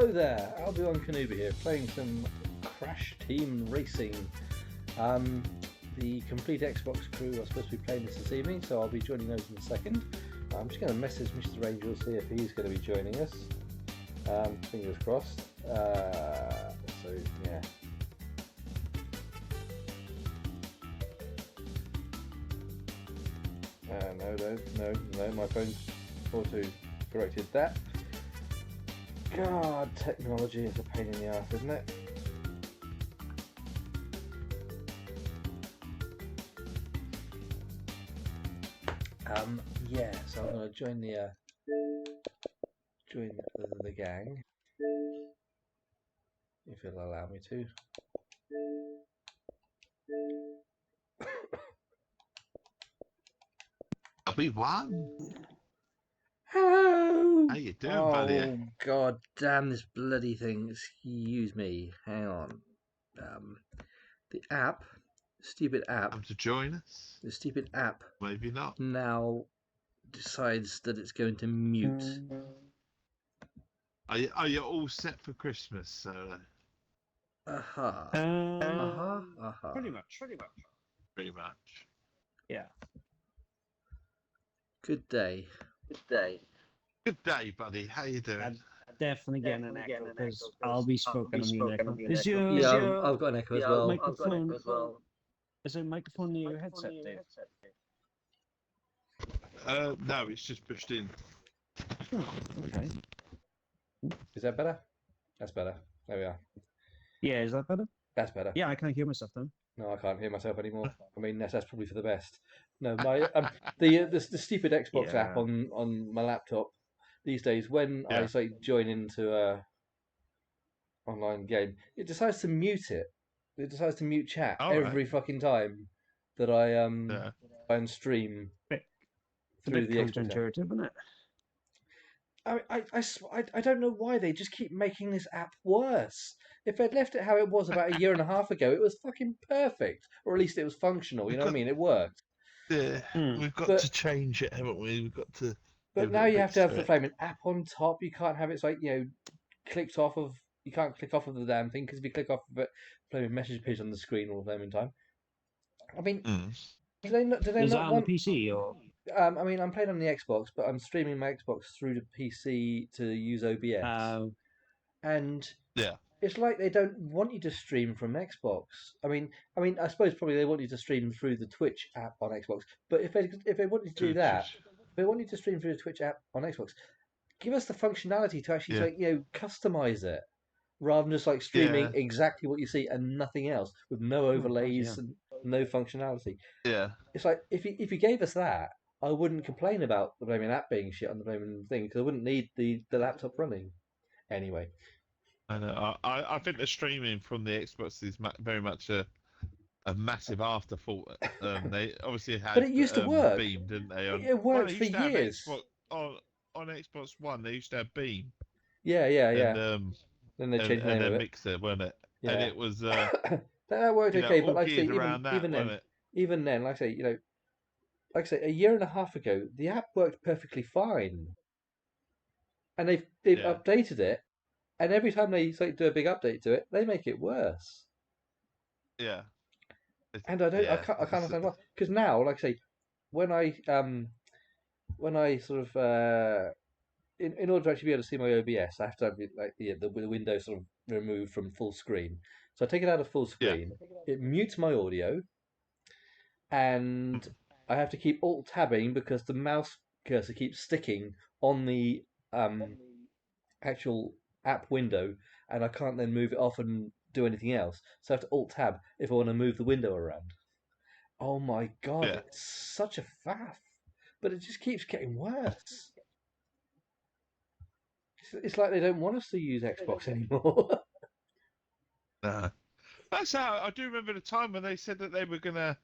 Hello there, Albie-Wan here, playing some Crash Team Racing. The complete Xbox crew are supposed to be playing this evening, so I'll be joining those in a second. I'm just going to message Mr. Angel, see if he's going to be joining us. Fingers crossed. So yeah. No, my phone's auto-corrected that. God, technology is a pain in the ass, isn't it? Yeah, so I'm going to join the gang, if it'll allow me to. Albie-Wan. Hello! How you doing, buddy? Oh, god damn this bloody thing. Excuse me. Hang on. The app, stupid app. Come to join us? The stupid app Maybe not. now decides that it's going to mute. Are you all set for Christmas, Solo? Aha. Pretty much. Pretty much. Yeah. Good day. Good day, buddy. How you doing? I'm definitely getting an echo because I'll be spoken to me an echo. Is your Yeah, I've got an echo as well. microphone? Is it a microphone near your headset, Dave? No, it's just pushed in. Oh, okay. Is that better? That's better. There we are. Yeah, is that better? That's better. Yeah, I can't hear myself then. No, I can't hear myself anymore. I mean, that's probably for the best. No, my the stupid Xbox app on my laptop these days, when I say join into a online game, it decides to mute it. It decides to mute chat every fucking time that I try and stream through the Xbox app. Isn't it? I don't know why they just keep making this app worse. If they'd left it how it was about a year and a half ago, it was fucking perfect. Or at least it was functional, you know what I mean? It worked. Yeah, we've got to change it, haven't we? We've got to... But now you have to have the flaming app on top. You can't have it, like, clicked off of... You can't click off of the damn thing, because if you click off of it, flaming message appears on the screen all the flaming time. I mean, do they not Is that want... on the PC, or...? I mean, I'm playing on the Xbox, but I'm streaming my Xbox through the PC to use OBS. And it's like they don't want you to stream from Xbox. I mean, I suppose probably they want you to stream through the Twitch app on Xbox. But if they want you to do that, if they want you to stream through the Twitch app on Xbox, give us the functionality to actually customize it, rather than just like streaming exactly what you see and nothing else, with no overlays and no functionality. Yeah, it's like if you gave us that, I wouldn't complain about the blaming app being shit on the blaming thing, because I wouldn't need the laptop running. Anyway. I know. I think the streaming from the Xbox is very much a massive afterthought. They obviously had, but it used to work. Beam, didn't they? It worked for years. On Xbox One, they used to have Beam. Yeah. And, then they changed the name of it. Mixer, weren't it? Yeah. And it was that worked okay, but like I say, even then, like I say, a year and a half ago, the app worked perfectly fine, and they've updated it, and every time they do a big update to it, they make it worse. Yeah. And I can't understand why. Because now, like I say, when I sort of in order to actually be able to see my OBS, I have to have the window sort of removed from full screen. So I take it out of full screen. Yeah. It mutes my audio, and I have to keep alt-tabbing because the mouse cursor keeps sticking on the actual app window, and I can't then move it off and do anything else. So I have to alt-tab if I want to move the window around. Oh my god, it's such a faff. But it just keeps getting worse. It's like they don't want us to use Xbox anymore. That's how I do remember the time when they said that they were going to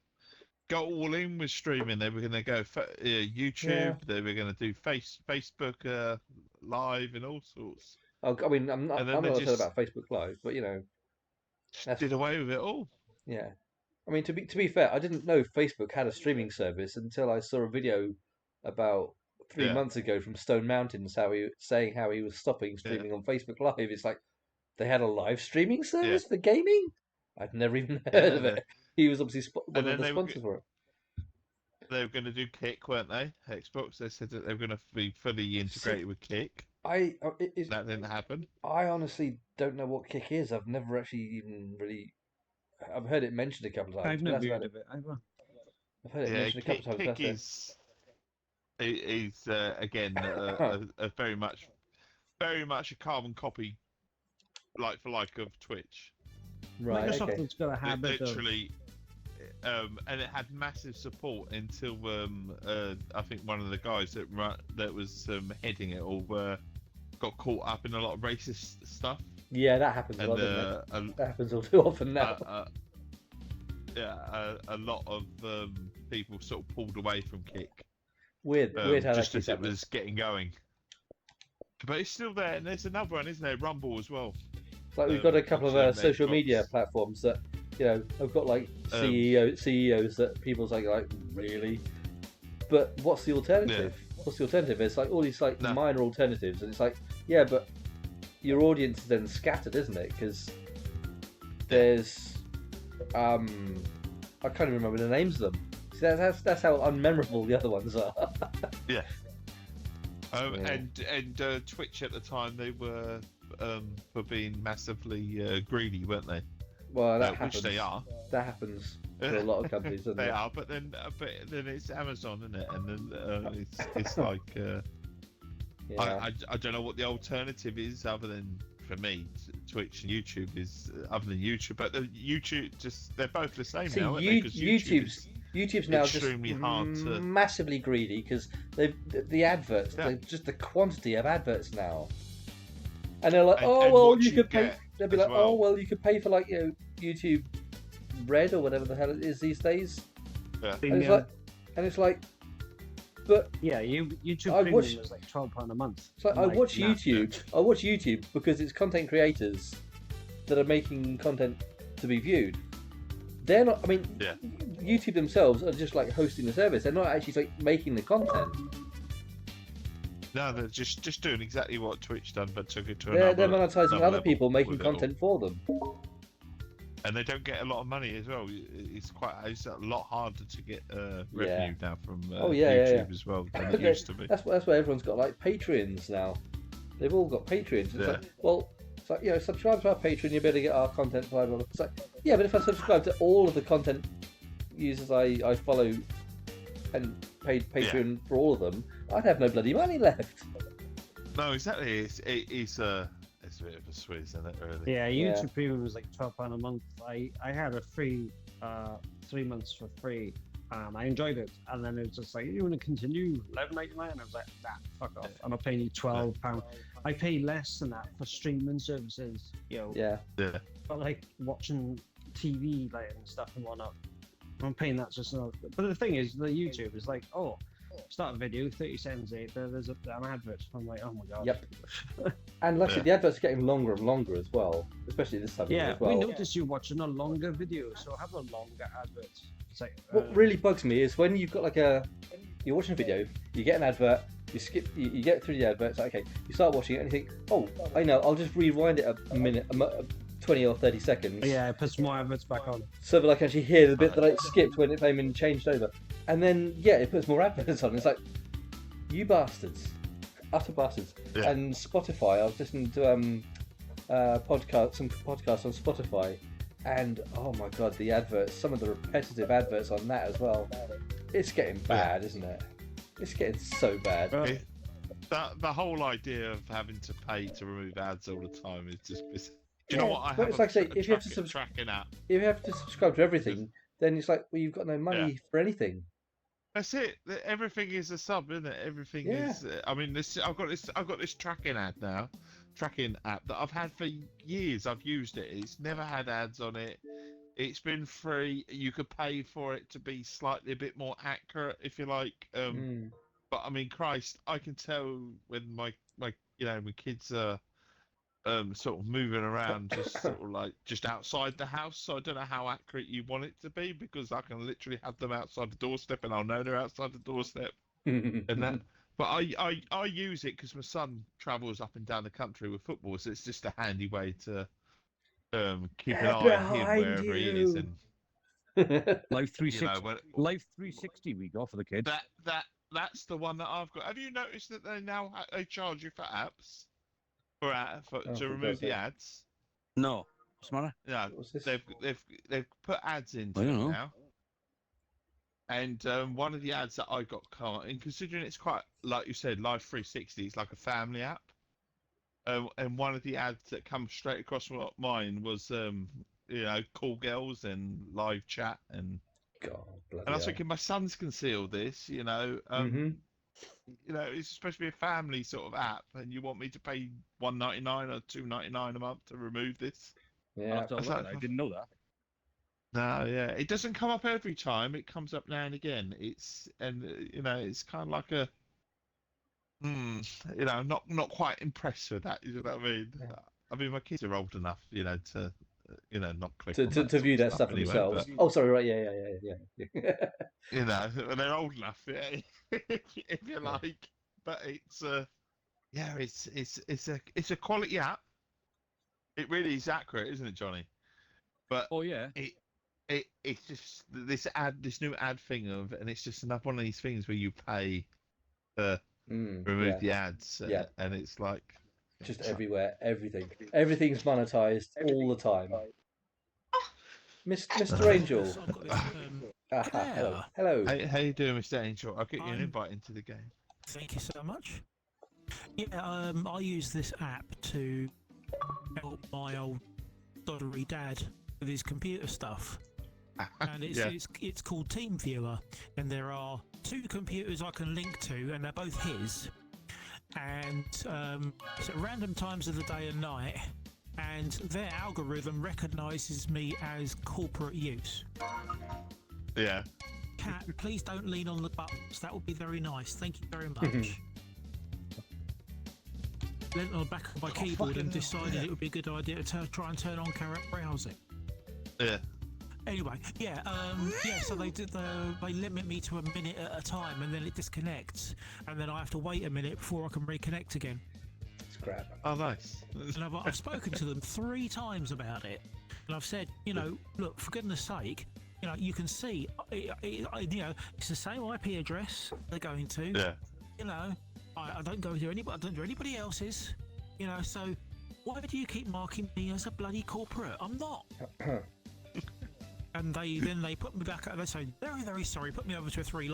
go all in with streaming. They were going to go YouTube. They were going to do Facebook Live and all sorts. Oh, I mean, I'm not upset about Facebook Live, but did away with it all. Yeah, I mean, to be fair, I didn't know Facebook had a streaming service until I saw a video about 3 months ago from Stone Mountain, saying how he was stopping streaming on Facebook Live. It's like they had a live streaming service for gaming. I'd never even heard of it. He was obviously one of the sponsors for it. They were going to do Kick, weren't they? Xbox. They said that they were going to be fully integrated with Kick. That didn't happen. I honestly don't know what Kick is. I've never actually even really. I've heard it mentioned a couple of times. I've never heard of it either. I've heard it mentioned a couple of times. Kick is again a very much a carbon copy, like for like, of Twitch. Right. Microsoft has got a habit literally. And it had massive support until I think one of the guys that was heading it all got caught up in a lot of racist stuff. Yeah, that happens a lot. That happens all too often now. A lot of people sort of pulled away from Kick. Weird how just as it was getting going. But it's still there, and there's another one, isn't there? Rumble as well. It's like we've got a couple of social media platforms that, I've got like CEOs that people say like, really? But what's the alternative? What's the alternative? It's like all these like minor alternatives, and it's like, yeah, but your audience is then scattered, isn't it? Because there's, I can't even remember the names of them. See, that's how unmemorable the other ones are. Yeah. And Twitch at the time, they were for being massively greedy, weren't they? Well, that happens. Which they are. That happens for a lot of companies, doesn't they it? are, but then it's Amazon, isn't it? And then it's like I don't know what the alternative is other than, for me, Twitch and YouTube is other than YouTube, but the YouTube they're both the same now. YouTube's now extremely just hard to... massively greedy because the adverts, just the quantity of adverts now, and they're like, you could pay. They'll be like, you could pay for like YouTube Red or whatever the hell it is these days. Yeah. And it's like, but yeah, YouTube Premium was like £12 a month. It's like I watch YouTube. I watch YouTube because it's content creators that are making content to be viewed. They're not. I mean, YouTube themselves are just like hosting the service. They're not actually like making the content. No, they're just doing exactly what Twitch done, but took it to they're monetizing other people making content for them. And they don't get a lot of money as well. It's a lot harder to get revenue now from YouTube as well than it used to be. That's why everyone's got like Patreons now. They've all got Patreons. It's like, subscribe to our Patreon, you'll be able to get our content. Blah, blah, blah. It's like, yeah, but if I subscribe to all of the content users I follow and paid Patreon for all of them, I'd have no bloody money left. No, exactly. It's a bit of a swizz, isn't it? Really? Yeah, YouTube Premium was like £12 a month. I had a free 3 months for free. I enjoyed it, and then it was just like, you want to continue $11.99? And I was like, fuck off. I'm not paying you £12. I pay less than that for streaming services, but like watching TV and stuff and whatnot. I'm paying that just enough. But the thing is, the YouTube is like, start a video, 30 seconds in, there's an advert. I'm like, oh my god. Yep. And luckily, the adverts are getting longer and longer as well, especially this time of year as well. We noticed you watching a longer video, so have a longer advert. It's like, what really bugs me is when you've got like you're watching a video, you get an advert, you get through the advert, it's like, okay, you start watching it and you think, I know, I'll just rewind it a minute, 20 or 30 seconds. Yeah, it puts more adverts back on. So that I can actually hear the bit that I skipped when it came in and changed over. And then, it puts more adverts on. It's like, you bastards. Utter bastards. Yeah. And Spotify, I was listening to some podcasts on Spotify, and oh my god, the adverts, some of the repetitive adverts on that as well. It's getting bad, isn't it? It's getting so bad. The whole idea of having to pay to remove ads all the time is just... Do you know what? It's like say, if you have to subscribe to everything, then it's like, well, you've got no money for anything. That's it. Everything is a sub, isn't it? Everything is. I mean, I've got this tracking app that I've had for years. I've used it. It's never had ads on it. It's been free. You could pay for it to be slightly a bit more accurate, if you like. But I mean, Christ, I can tell when my kids are sort of moving around, just outside the house. So I don't know how accurate you want it to be, because I can literally have them outside the doorstep, and I'll know they're outside the doorstep, and But I use it because my son travels up and down the country with football, so it's just a handy way to keep an They're eye on him behind wherever he is, you. and Live 360. you know, Live 360 we got for the kids. that's the one that I've got. Have you noticed that they charge you for apps to remove the ads? No, what's the matter? Yeah, they've put ads into I it don't know. now. And one of the ads that I got caught, and considering it's quite, like you said, Live 360, it's like a family app. And one of the ads that comes straight across mine was, call girls and live chat and. God, bloody And I was hell. thinking, my sons can see all this, it's supposed to be a family sort of app, and you want me to pay $1.99 or $2.99 a month to remove this? Yeah, I didn't know that. No, yeah, it doesn't come up every time. It comes up now and again. It's kind of like a, not quite impressed with that. You know what I mean? Yeah. I mean, my kids are old enough, to, not click to view that stuff for themselves. Oh, sorry, right, yeah. They're old enough, yeah, if you like. But it's it's a quality app. It really is accurate, isn't it, Johnny? But yeah, it's just this new ad thing and it's just another one of these things where you pay to remove the ads, and it's like just everywhere, everything's monetized all the time. Mr. Angel. Hello. How you doing, Mr. Angel? I'll get you an invite into the game. Thank you so much. Yeah, I use this app to help my old doddery dad with his computer stuff. And it's called TeamViewer, and there are 2 computers I can link to, and they're both his. And it's at random times of the day and night, and their algorithm recognises me as corporate use. Yeah. Cat, please don't lean on the buttons. That would be very nice. Thank you very much. Leant on the back of my keyboard and decided it would be a good idea to try and turn on correct browsing. Yeah. Anyway, so they limit me to a minute at a time, and then it disconnects, and then I have to wait a minute before I can reconnect again. It's crap. Oh, nice. And I've spoken to them 3 times about it, and I've said, look, for goodness sake, you can see, it's the same IP address they're going to. Yeah. I don't go to anybody. I don't do anybody else's. So why do you keep marking me as a bloody corporate? I'm not. And they put me back. They say very, very sorry. Put me over to a free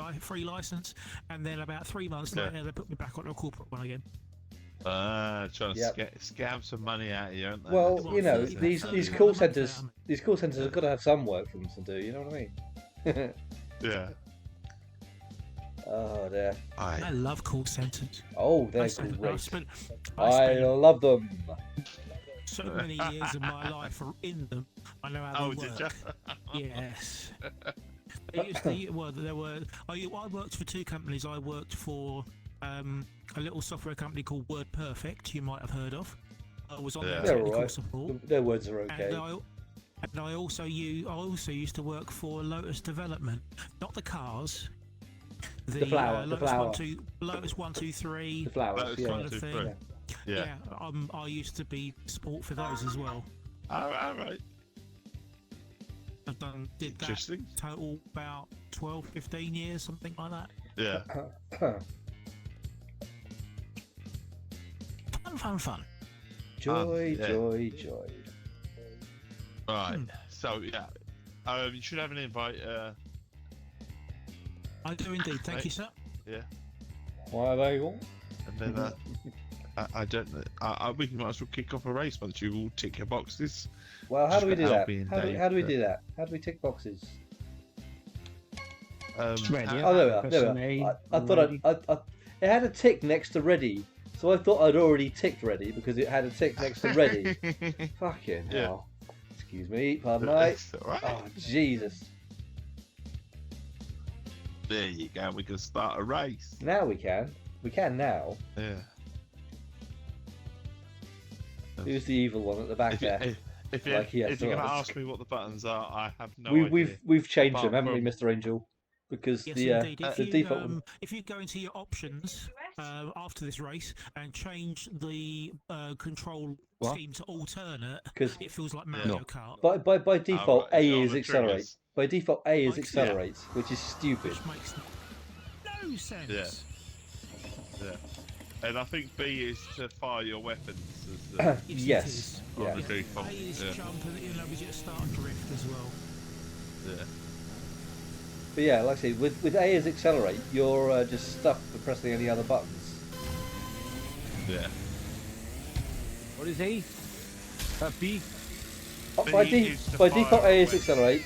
license, and then about 3 months later, they put me back on a corporate one again. Trying to scam some money out of you, aren't they? Well, these call centers have got to have some work for them to do. You know what I mean? Yeah. Oh dear. I love call centers. Oh, they're great. I love them. So many years of my life are in them. I know how they work. Did you? Yes. I worked for 2 companies. I worked for a little software company called WordPerfect. You might have heard of. I was on their technical support. Their words are okay. And I also used to work for Lotus Development, not the cars. The flower. Lotus 1, 2, 3. The flowers. Kind of thing. Yeah. I used to be support for those as well. All right. Did that total about 12, 15 years, something like that. Yeah. Fun. Joy. Right. So you should have an invite. I do indeed. Thank you, sir. Yeah. Why are they all? And then I don't know. We might as well kick off a race once you all tick your boxes. Well, how do we do that? How do we do that? How do we tick boxes? Ready. There we are. I thought it had a tick next to ready, so I thought I'd already ticked ready because it had a tick next to ready. Fucking hell. Excuse me, pardon me. Right. Oh, Jesus. There you go. We can start a race. Now we can. We can now. Yeah. Who's the evil one at the back there? If you're going to ask me what the buttons are, I have no idea. We've changed them, haven't we, Mr. Angel? Because yes, the default one. if you go into your options after this race and change the control scheme to alternate. Because it feels like Mario Kart. By default, A is accelerate. Triggers. By default, A is accelerate, which is stupid. Which makes no sense. Yeah. And I think B is to fire your weapons. As yes. On the default. A is jump and it allows you to start drift as well. Yeah. But yeah, like I say, with A as accelerate, you're just stuck for pressing any other buttons. Yeah. What is A? B? By default, A is accelerate,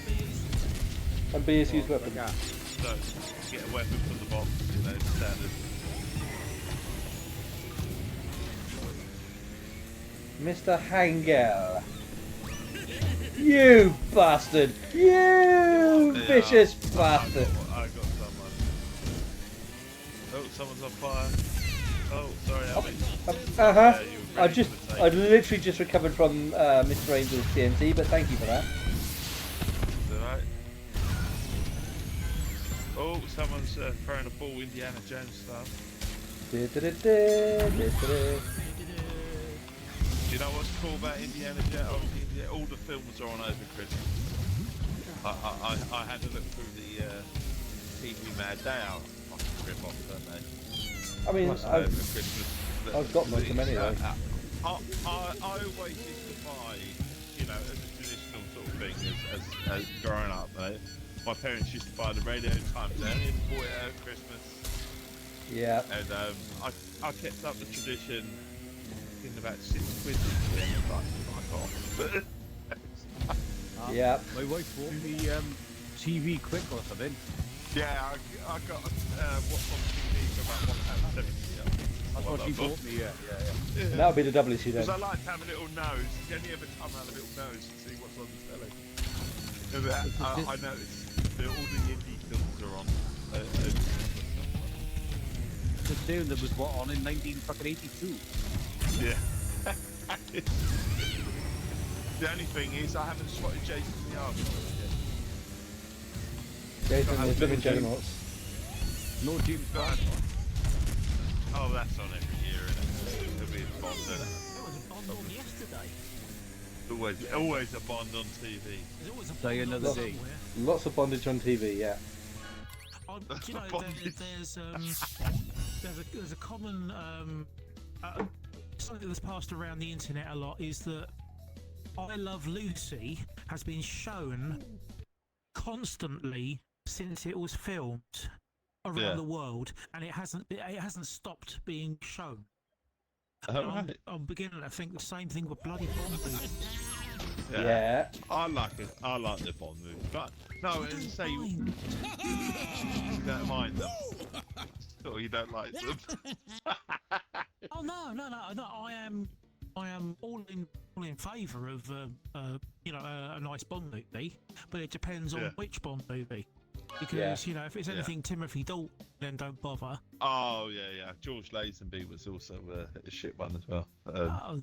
and B is use weapon. So, get a weapon from the box, standard. Mr. Hangel. You bastard! You vicious bastard! I got someone. Oh, someone's on fire. Oh, sorry, Albie. I literally just recovered from Mr. Angel's TNT, but thank you for that. Alright. Oh, someone's throwing a ball, Indiana Jones style. Do you know what's cool about Indiana Jones? All the films are on over Christmas. I had to look through the TV Mad Day out rip off, don't they? I mean, over Christmas. I've got most of them anyway. I always used to buy, as a traditional sort of thing, as growing up. My parents used to buy the Radio Times. They only bought it at Christmas. Yeah. And I kept up the tradition. In about £6 like fuck off. Yeah. My wife bought me TV Quick or something. Yeah, I got what's on TV for about £1.70. That's what she bought me. Yeah. That would be the WC then. Because I like to have a little nose. It's the only ever time I have a little nose to see what's on the telly. I noticed that all the indie films are on. The tune that was on in 1982. Yeah. The only thing is, I haven't spotted Jason the Argonauts yet. Jason the living Juggernauts. No James Bond. Oh, that's on every year, isn't it? It'll be a Bond, isn't it? There was a Bond on yesterday. Always a Bond on TV. There's always a Day Bond another on day. somewhere. Lots of bondage on TV, yeah. Do you know, there's a common something that's passed around the internet a lot is that I Love Lucy has been shown constantly since it was filmed around the world, and it hasn't stopped being shown. I'm beginning to think the same thing with bloody Bond movies. Yeah. I like it. I like the Bond movies, but no, as I say, you don't mind them. Or you don't like them. Oh no! I am all in favour of a nice Bond movie, but it depends on which Bond movie. Because if it's anything Timothy Dalton, then don't bother. Oh yeah. George Lazenby was also a shit one as well.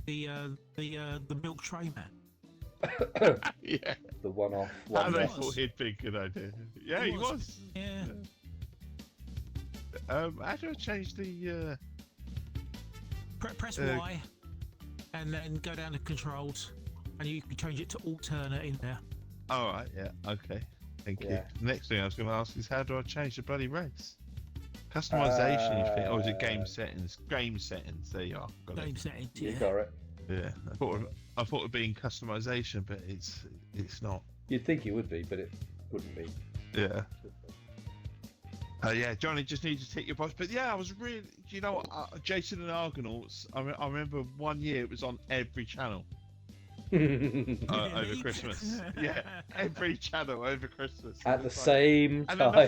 The Milk Tray Man. Yeah. The one-off. And they thought he'd be a good idea. Yeah, he was. Yeah. How do I change the? Press Y, and then go down to controls, and you can change it to alternate in there. All right. Yeah. Okay. Thank you. Next thing I was going to ask is how do I change the bloody race? Customization, you think? Or is it game settings? Game settings. There you are. Game settings. Yeah. You got it. Yeah. I thought it'd be in customization, but it's not. You'd think it would be, but it wouldn't be. Yeah. Yeah, Johnny just needed to tick your box. But yeah, I was really, Jason and Argonauts, I remember one year it was on every channel over Christmas. Yeah, every channel over Christmas. At the same time. And then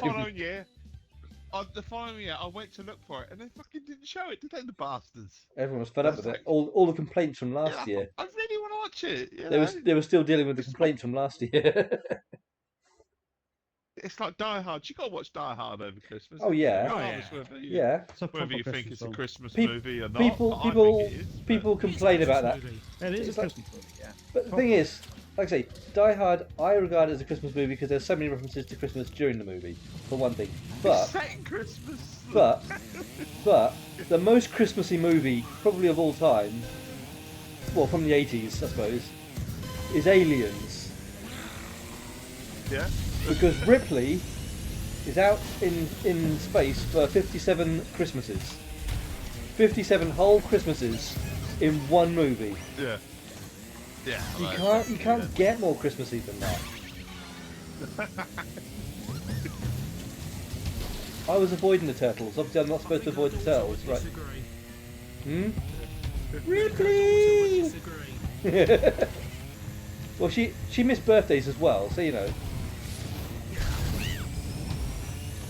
the following year, I went to look for it, and they fucking didn't show it, did they, the bastards? Everyone was fed up with it. All the complaints from last year. I really want to watch it. They were still dealing with the complaints from last year. It's like Die Hard. You got to watch Die Hard over Christmas. Oh yeah. Whether you think it's a Christmas movie or not. People complain about that. It is a Christmas movie, yeah. But the thing is, like I say, Die Hard, I regard as a Christmas movie because there's so many references to Christmas during the movie, for one thing. But Christmas. But the most Christmassy movie probably of all time, well, from the 80s, I suppose, is Aliens. Yeah. Because Ripley is out in space for 57 Christmases. 57 whole Christmases in one movie. Yeah. Yeah. You can't get more Christmassy than that. I was avoiding the turtles. Obviously, I'm not supposed to avoid the turtles, right? Hmm? Ripley! Well, she missed birthdays as well, so you know.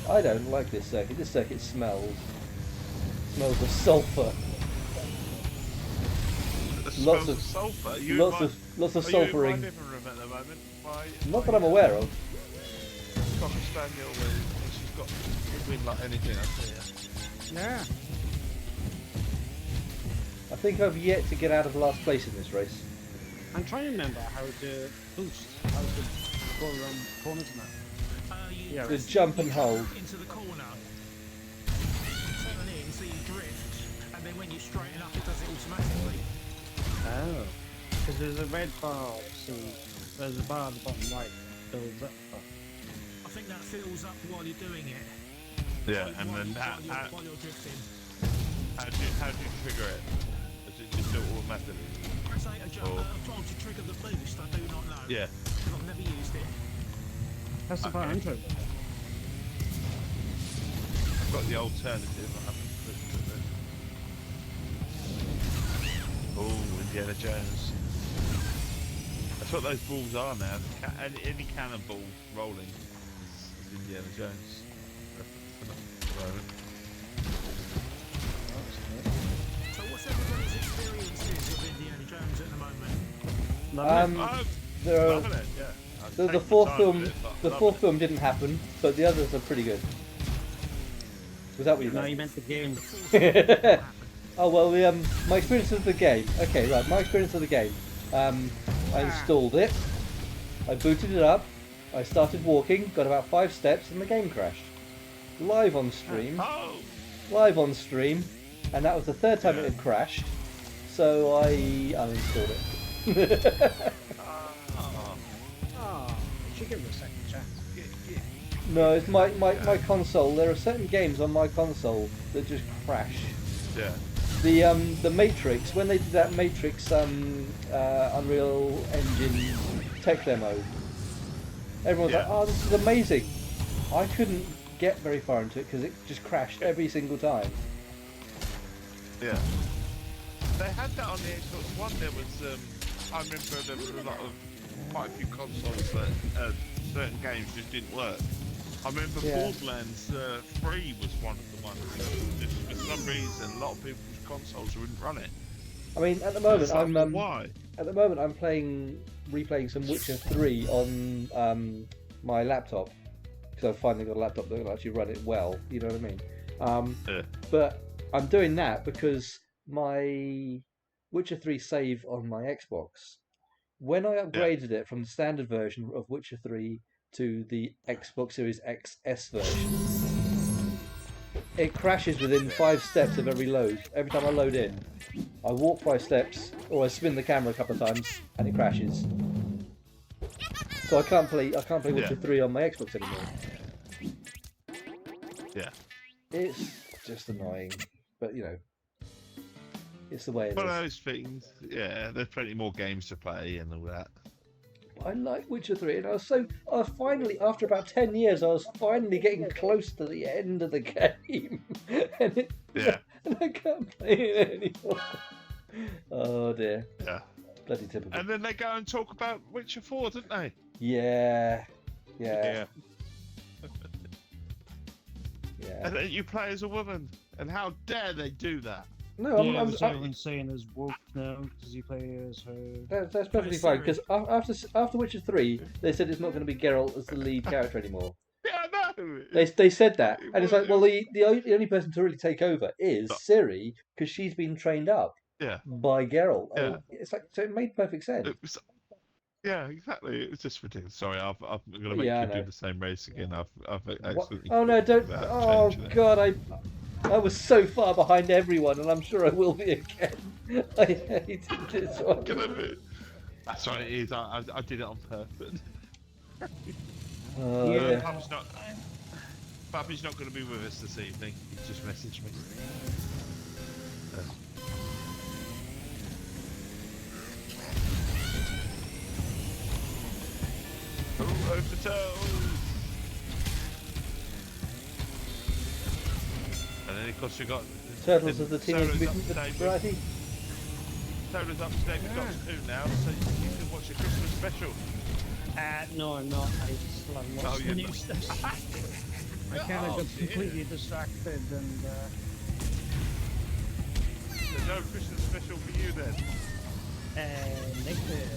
I don't like this circuit. This circuit smells of sulphur. Lots of sulphur. Lots of sulphuring. Are you in my living room at the moment? Not that I'm aware of. Cocker Spaniel, and she's got wind like anything up here. Yeah. I think I've yet to get out of last place in this race. I'm trying to remember how to boost, how to go around corners and that. Yeah, just jump and hold. Into the corner, turn in so you drift, and then when you straighten up, it does it automatically. Oh, because there's a red bar, so there's a bar at the bottom right that builds up. I think that fills up while you're doing it. Yeah, and then while you're drifting. How do you trigger it? Does it just do it automatically? Press A to jump. To trigger the boost, I do not know. Yeah. Because I've never used it. That's the part I'm trying to do. I've got the alternative. I haven't looked at it. Oh, Indiana Jones. That's what those balls are now. Any cannonball rolling is Indiana Jones. So what's everybody's experiences of Indiana Jones at the moment? Loving it, yeah. The fourth film didn't happen, but the others are pretty good. Was that what you meant? No, you meant the game. Oh well, my experience of the game. Okay, right. My experience of the game. I installed it. I booted it up. I started walking. Got about 5 steps, and the game crashed. Live on stream. Live on stream, and that was the 3rd time it had crashed. So I uninstalled it. Should give it a second chance. No, it's my console. There are certain games on my console that just crash. Yeah. The Matrix, when they did that Matrix Unreal Engine tech demo, everyone was like, "Oh, this is amazing." I couldn't get very far into it because it just crashed every single time. Yeah. They had that on the Xbox One. There was, I remember there was quite a few consoles that certain games just didn't work. I remember Borderlands 3 was one of the ones that just for some reason a lot of people's consoles wouldn't run it. I mean, at the moment why? At the moment I'm replaying some Witcher 3 on my laptop because I've finally got a laptop that will actually run it well. You know what I mean? But I'm doing that because my Witcher 3 save on my Xbox. When I upgraded it from the standard version of Witcher 3 to the Xbox Series XS version, it crashes within 5 steps of every load. Every time I load in, I walk 5 steps, or I spin the camera a couple of times, and it crashes. So I can't play Witcher 3 on my Xbox anymore. Yeah. It's just annoying, but you know. It's the way it is. One of those things, there's plenty more games to play and all that. I like Witcher 3, and I was finally, after about 10 years, I was finally getting close to the end of the game. and I can't play it anymore. Oh dear. Yeah. Bloody typical. And then they go and talk about Witcher 4, didn't they? Yeah. And then you play as a woman, and how dare they do that? No, I'm saying as woke now because you play as her. That's perfectly fine because after Witcher 3, they said it's not going to be Geralt as the lead character anymore. Yeah, no. They said that, and it's like, well, the only person to really take over is Ciri because she's been trained up by Geralt. Yeah. It's like, so it made perfect sense. Yeah, exactly. It was just ridiculous. Sorry, I'm going to make you do the same race again. I've accidentally. Oh no! Don't! Oh God! I was so far behind everyone, and I'm sure I will be again. I hated this one. That's what it is. I did it on purpose. Yeah. Bobby's not going to be with us this evening. He's just messaged me. Oh, over the toes! And then of course we got Turtles of the Teenage Mutant Variety. Soda's up to date with Doctor Who now, so you can watch a Christmas special. No, I'm not. I still haven't watched the new stuff. I kind of got completely distracted and. There's no Christmas special for you then. Next year.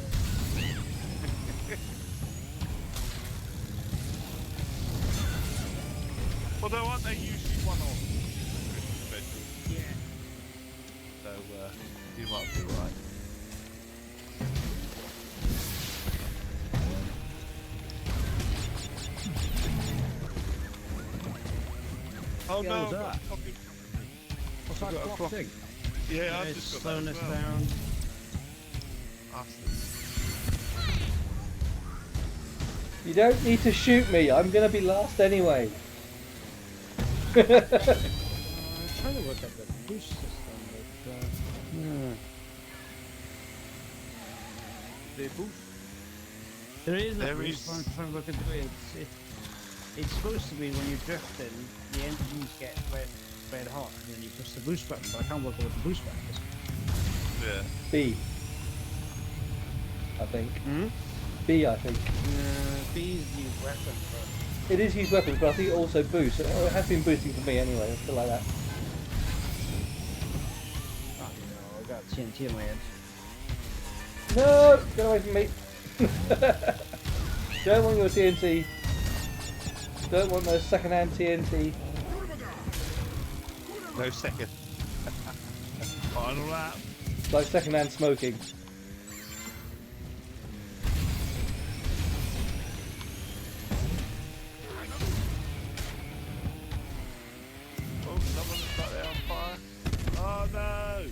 Although aren't they usually one-off Christmas specials? Yeah. So you might be right. Oh no! What's that? What's that clock thing? Yeah, I've just got slowing us well. down. You don't need to shoot me. I'm gonna be last anyway. I'm trying to work out the boost system, but The boost? there is a boost. I'm trying to look into it. It's supposed to be when you're drifting, the engines get red hot, and then you push the boost button. But I can't work out what the boost button is. Yeah. B. I think. Hmm? B, I think. B is used weapon, but It is used weapons, but I think it also boosts. It has been boosting for me anyway. I feel like that. oh no, I got TNT in my head. No! Get away from me! Don't want your TNT. Don't want those second-hand TNT. No second. Final lap. It's like second-hand smoking. Oh, someone looks like they're on fire. Oh no!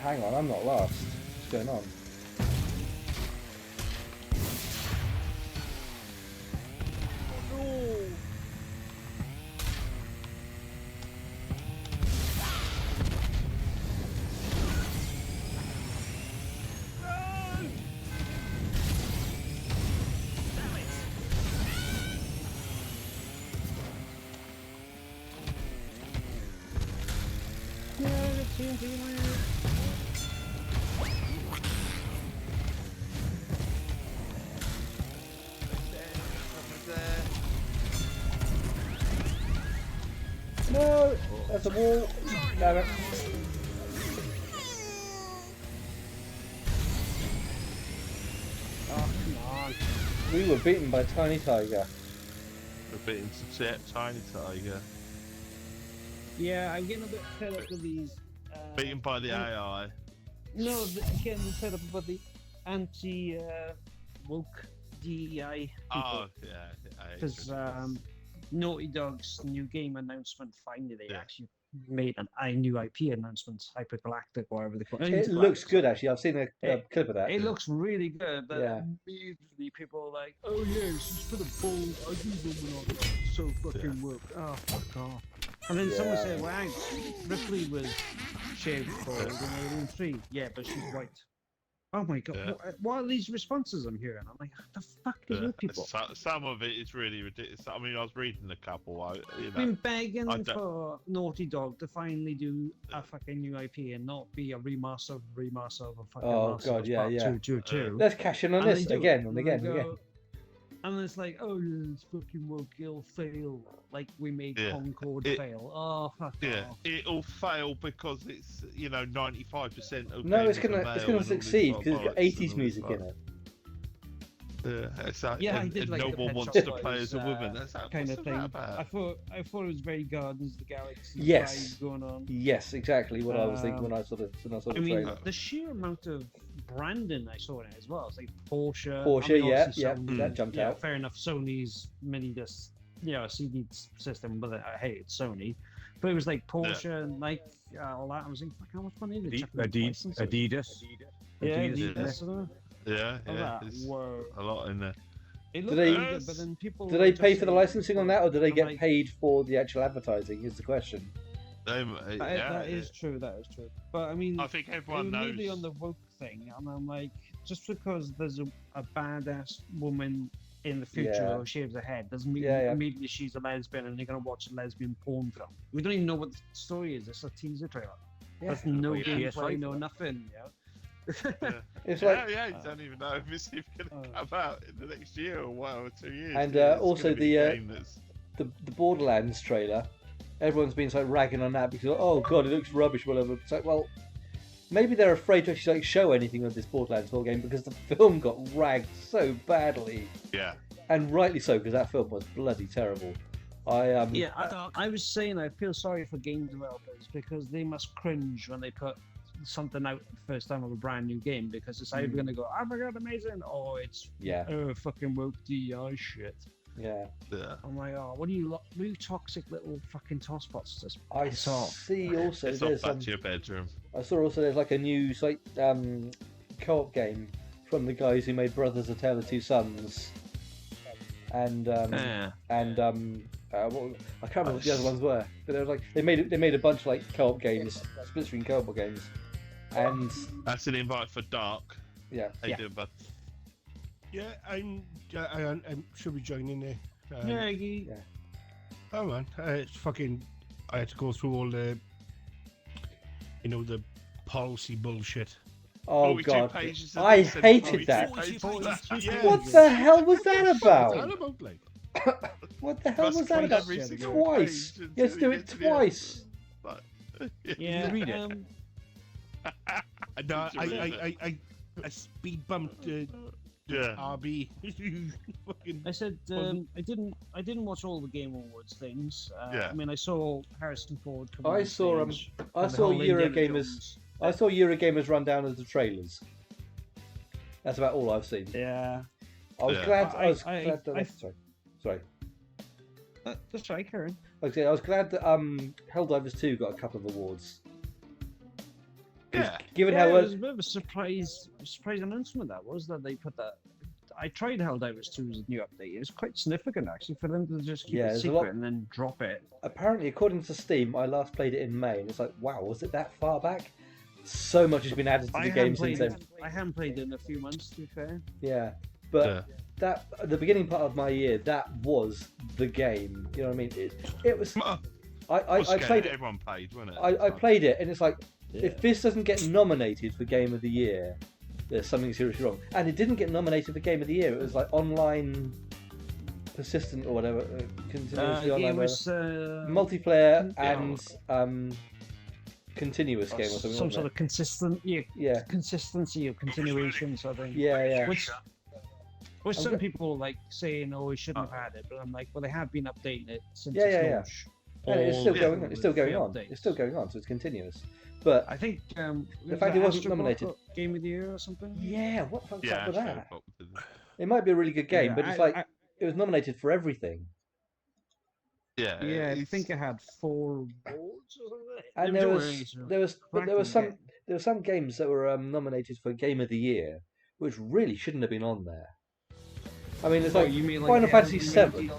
Hang on, I'm not last. What's going on? No! That's a wall! Damn it. Oh, come on. We were beaten by Tiny Tiger. We're beating Tiny Tiger. Yeah, I'm getting a bit fed up with these. Beaten by the AI. No, getting fed up with the anti-woke DEI people. Oh, yeah. Because Naughty Dog's new game announcement, finally they actually made a new IP announcement, Hypergalactic, or whatever they call it. It looks good, actually. I've seen a clip of that. It looks really good, but immediately people are like, oh yeah, this is for the bold, ugly woman, so fucking woke. Oh, fuck off. And then someone said, well, Ripley was shaved for Alien 3. Yeah, but she's white. Oh my god, what are these responses I'm hearing? I'm like, what the fuck is with people? Some of it is really ridiculous. I mean, I was reading a couple. I've been begging for Naughty Dog to finally do a fucking new IP and not be a remaster of a fucking God, yeah. 2. Let's cash in on this again and again and again. And it's like, oh, it's fucking woke, it'll fail. Like we made Concord fail. Oh, fuck off. It'll fail because it's 95% of. No, it's gonna succeed because it's got 80s music in it. It's like, I did like no the one Pet wants Shop to play as a Boys, woman. That's that, kind of thing. About? I thought it was very Guardians of the Galaxy Yes. vibe going on. Yes, exactly what I was thinking when I saw the trailer. The sheer amount of branding I saw in it as well. It's like Porsche. Sony, that jumped out. Fair enough. Sony's mini disc, CD system, but I hate Sony. But it was like Porsche and Nike, all that. I was like, fuck, how much money did Adidas. Adidas. Yeah, there's a lot in there. Do they pay for the licensing on that, or do they get paid for the actual advertising? Is the question. That is true. But I mean, I think everyone knows. Immediately on the woke thing, and I'm like, just because there's a badass woman in the future who shaves her head doesn't mean immediately she's a lesbian and you're gonna watch a lesbian porn film. We don't even know what the story is. It's a teaser trailer. There's no gameplay, no nothing. It's like you don't even know if it's even going to come out in the next year or 2 years. And also the Borderlands trailer, everyone's been like ragging on that because oh god, it looks rubbish, whatever. It's like, well, maybe they're afraid to actually show anything of this Borderlands 4 game because the film got ragged so badly. Yeah. And rightly so, because that film was bloody terrible. I was saying I feel sorry for game developers because they must cringe when they put something out the first time of a brand new game because it's either going to go, oh my god, amazing, or it's fucking woke DEI shit. Yeah. I'm like, oh, what are you toxic little fucking tosspots? Just I see also it's there's back to your bedroom. I saw also there's like a new co-op game from the guys who made Brothers: A Tale of Two Sons, and I can't remember what the other ones were, but they were like they made a bunch of like co-op games, split screen co-op games, and that's an invite for Dark. Yeah. How you doing, bud? Yeah, I should be joining there. Oh man, it's fucking. I had to go through all the, the policy bullshit. Oh god, I hated that. What the hell was that about? What the hell was that about? Twice. Let's do it twice. Yeah. Read it. No, I speed bumped. RB. I said I didn't watch all the Game Awards things. I mean, I saw Harrison Ford. I saw Eurogamers. I saw Eurogamers run down as the trailers. That's about all I've seen. Yeah. I was glad. Sorry. That's right, Karen. Okay, I was glad that Helldivers 2 got a couple of awards. Yeah. Given it how was a bit of a surprise announcement that they put that. I tried Helldivers 2's new update. It was quite significant actually for them to just keep it secret and then drop it. Apparently, according to Steam, I last played it in May, and it's like, wow, was it that far back? So much has been added to the game since then. I haven't played it in a few months, to be fair. Yeah, but that the beginning part of my year, that was the game. You know what I mean? It was. I played it. Everyone played, wasn't it? I played it, and it's like, if this doesn't get nominated for Game of the Year, there's something seriously wrong. And it didn't get nominated for Game of the Year. It was like online, persistent or whatever, continuously online, multiplayer and continuous game or something. Some sort of consistency or continuation sort of thing. Yeah. Which some people like saying, "Oh, we shouldn't have had it," but I'm like, well, they have been updating it since launch. And it's still going on. It's still going on. It's still going on, so it's continuous. But I think the fact it wasn't nominated, Game of the Year or something. Yeah, what the fuck's up with that? It might be a really good game, but it's like it was nominated for everything. Yeah, I think it had 4 awards or something. And there were some games that were nominated for Game of the Year, which really shouldn't have been on there. I mean, it's like Final Fantasy VII,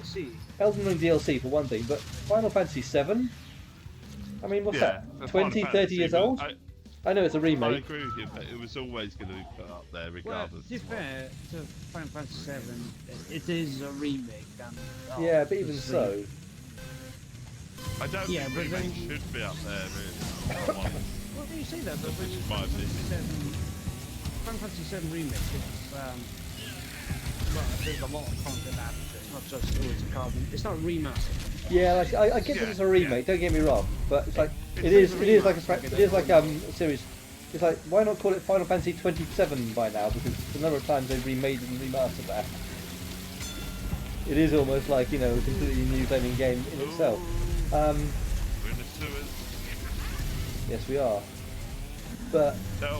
Elden Ring DLC for one thing, but Final Fantasy VII. I mean, what's that? 20, 30 years old? I know it's a remake. I agree with you, but it was always going to be put up there regardless. Well, to be fair to Final Fantasy VII, it is a remake. Yeah, but even so. I don't think remake should be up there, really. Well, you say that, but my opinion. Final Fantasy VII remake is, there's a lot of content added to it. It's not just, it's a carbon. It's not a remaster. Yeah, I get that it's a remake. Don't get me wrong, but it's like it is like a series. It's like, why not call it Final Fantasy 27 by now? Because the number of times they've remade and remastered that. It is almost like, you know, a completely new gaming game in itself. We're in the sewers. Yes, we are. But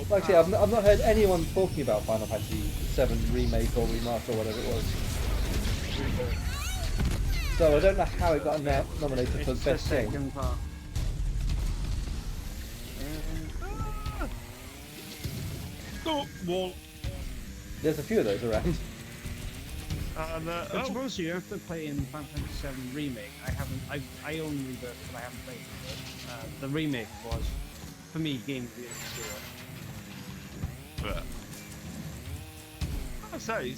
like I say, I've not heard anyone talking about Final Fantasy VII Remake or Remaster or whatever it was. So I don't know how it got nominated for Best Game. Wall. There's a few of those around. But suppose you have to play in Final Fantasy VII Remake. I own Rebirth, but I haven't played it. The remake was, for me, game of the year. But I say,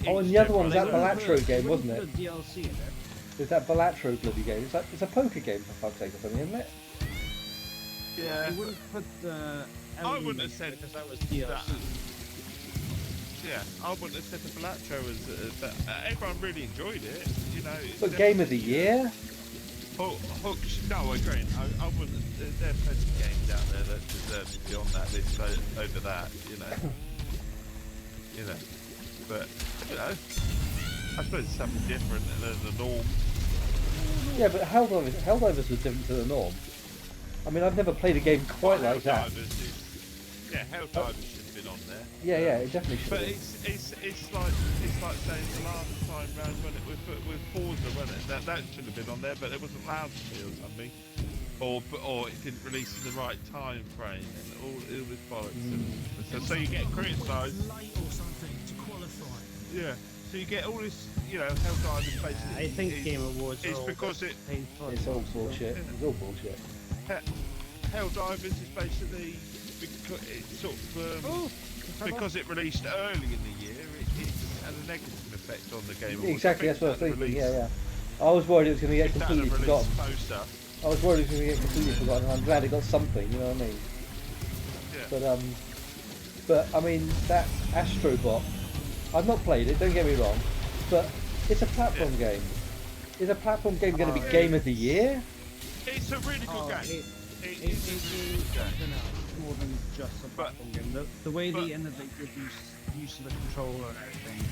and the other one was that Balatro game, wasn't it? The DLC in it. It's that Balatro bloody game. It's a poker game for fuck's sake or something, isn't it? Yeah. I wouldn't put I wouldn't have said because that was DLC. Yeah, I wouldn't have said the Balatro was. Everyone really enjoyed it, you know. But Game of the Year? Hooks. No, I agree. I wouldn't. There are plenty of games out there that deserve to be on that list over that, you know. But you know, I suppose it's something different than the norm. Yeah, but Helldivers was different to the norm. I mean, I've never played a game quite like that. Helldivers should have been on there. Yeah, it definitely should. But it's like saying the last time round when it was with Forza, wasn't it? That should have been on there, but it wasn't allowed to be or something, or it didn't release in the right time frame, and all it was bollocks. So you get criticised. Late or something to qualify. Yeah. So you get all this, you know, Helldivers basically. I think Game Awards. It's because it's all bullshit. It's all bullshit. Helldivers is basically because it released early in the year, it had a negative effect on the game. Exactly, that's what I was thinking. Yeah. I was worried it was going to get completely forgotten. I was worried it was going to get completely forgotten, and I'm glad it got something. You know what I mean? Yeah. But I mean that Astrobot. I've not played it. Don't get me wrong, but it's a platform game. Is a platform game going to be Game of the Year? It's a really good game. It's more than just a platform game. The way they innovate with use of the controller and everything.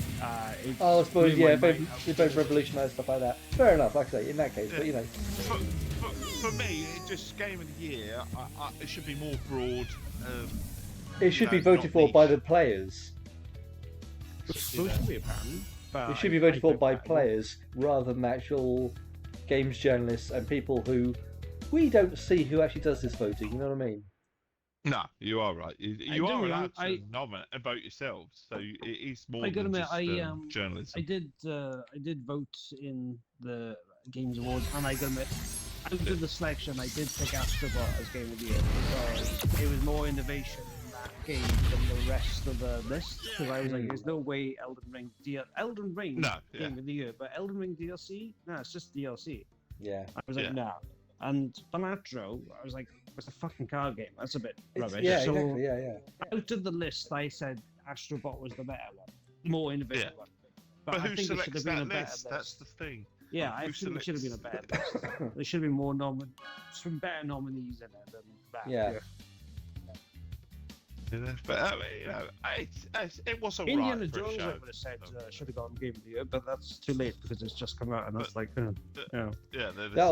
I suppose, yeah, they both revolutionise stuff like that. Fair enough, like I say, in that case, but you know. For me, it just Game of the Year, it should be more broad. It should be voted for by the players. It's supposed to be a pattern. It should be voted for by players rather than actual games journalists and people who we don't see who actually does this voting. You know what I mean? No, you are right. You are allowed to nominate and vote yourselves, so it is more than just journalism. I did vote in the Games Awards, and I gotta admit, out of the selection, I did pick Astrobot as Game of the Year because it was more innovation in that game than the rest of the list. Because I was like, there's no way Elden Ring Game of the Year, but Elden Ring DLC, no, it's just DLC. Yeah. I was like, nah. And Balatro, I was like, it's a fucking card game. That's a bit rubbish. Yeah, exactly. Yeah. Out of the list, I said Astrobot was the better one, the more innovative one. But who selects that list? That's the thing. Yeah, I think it should have been a better list. There should have been more some better nominees in it than that. Yeah. But I mean, it was alright. Indiana Jones, I would have said should have gotten Game of the Year, but that's too late because it's just come out, and that's that'll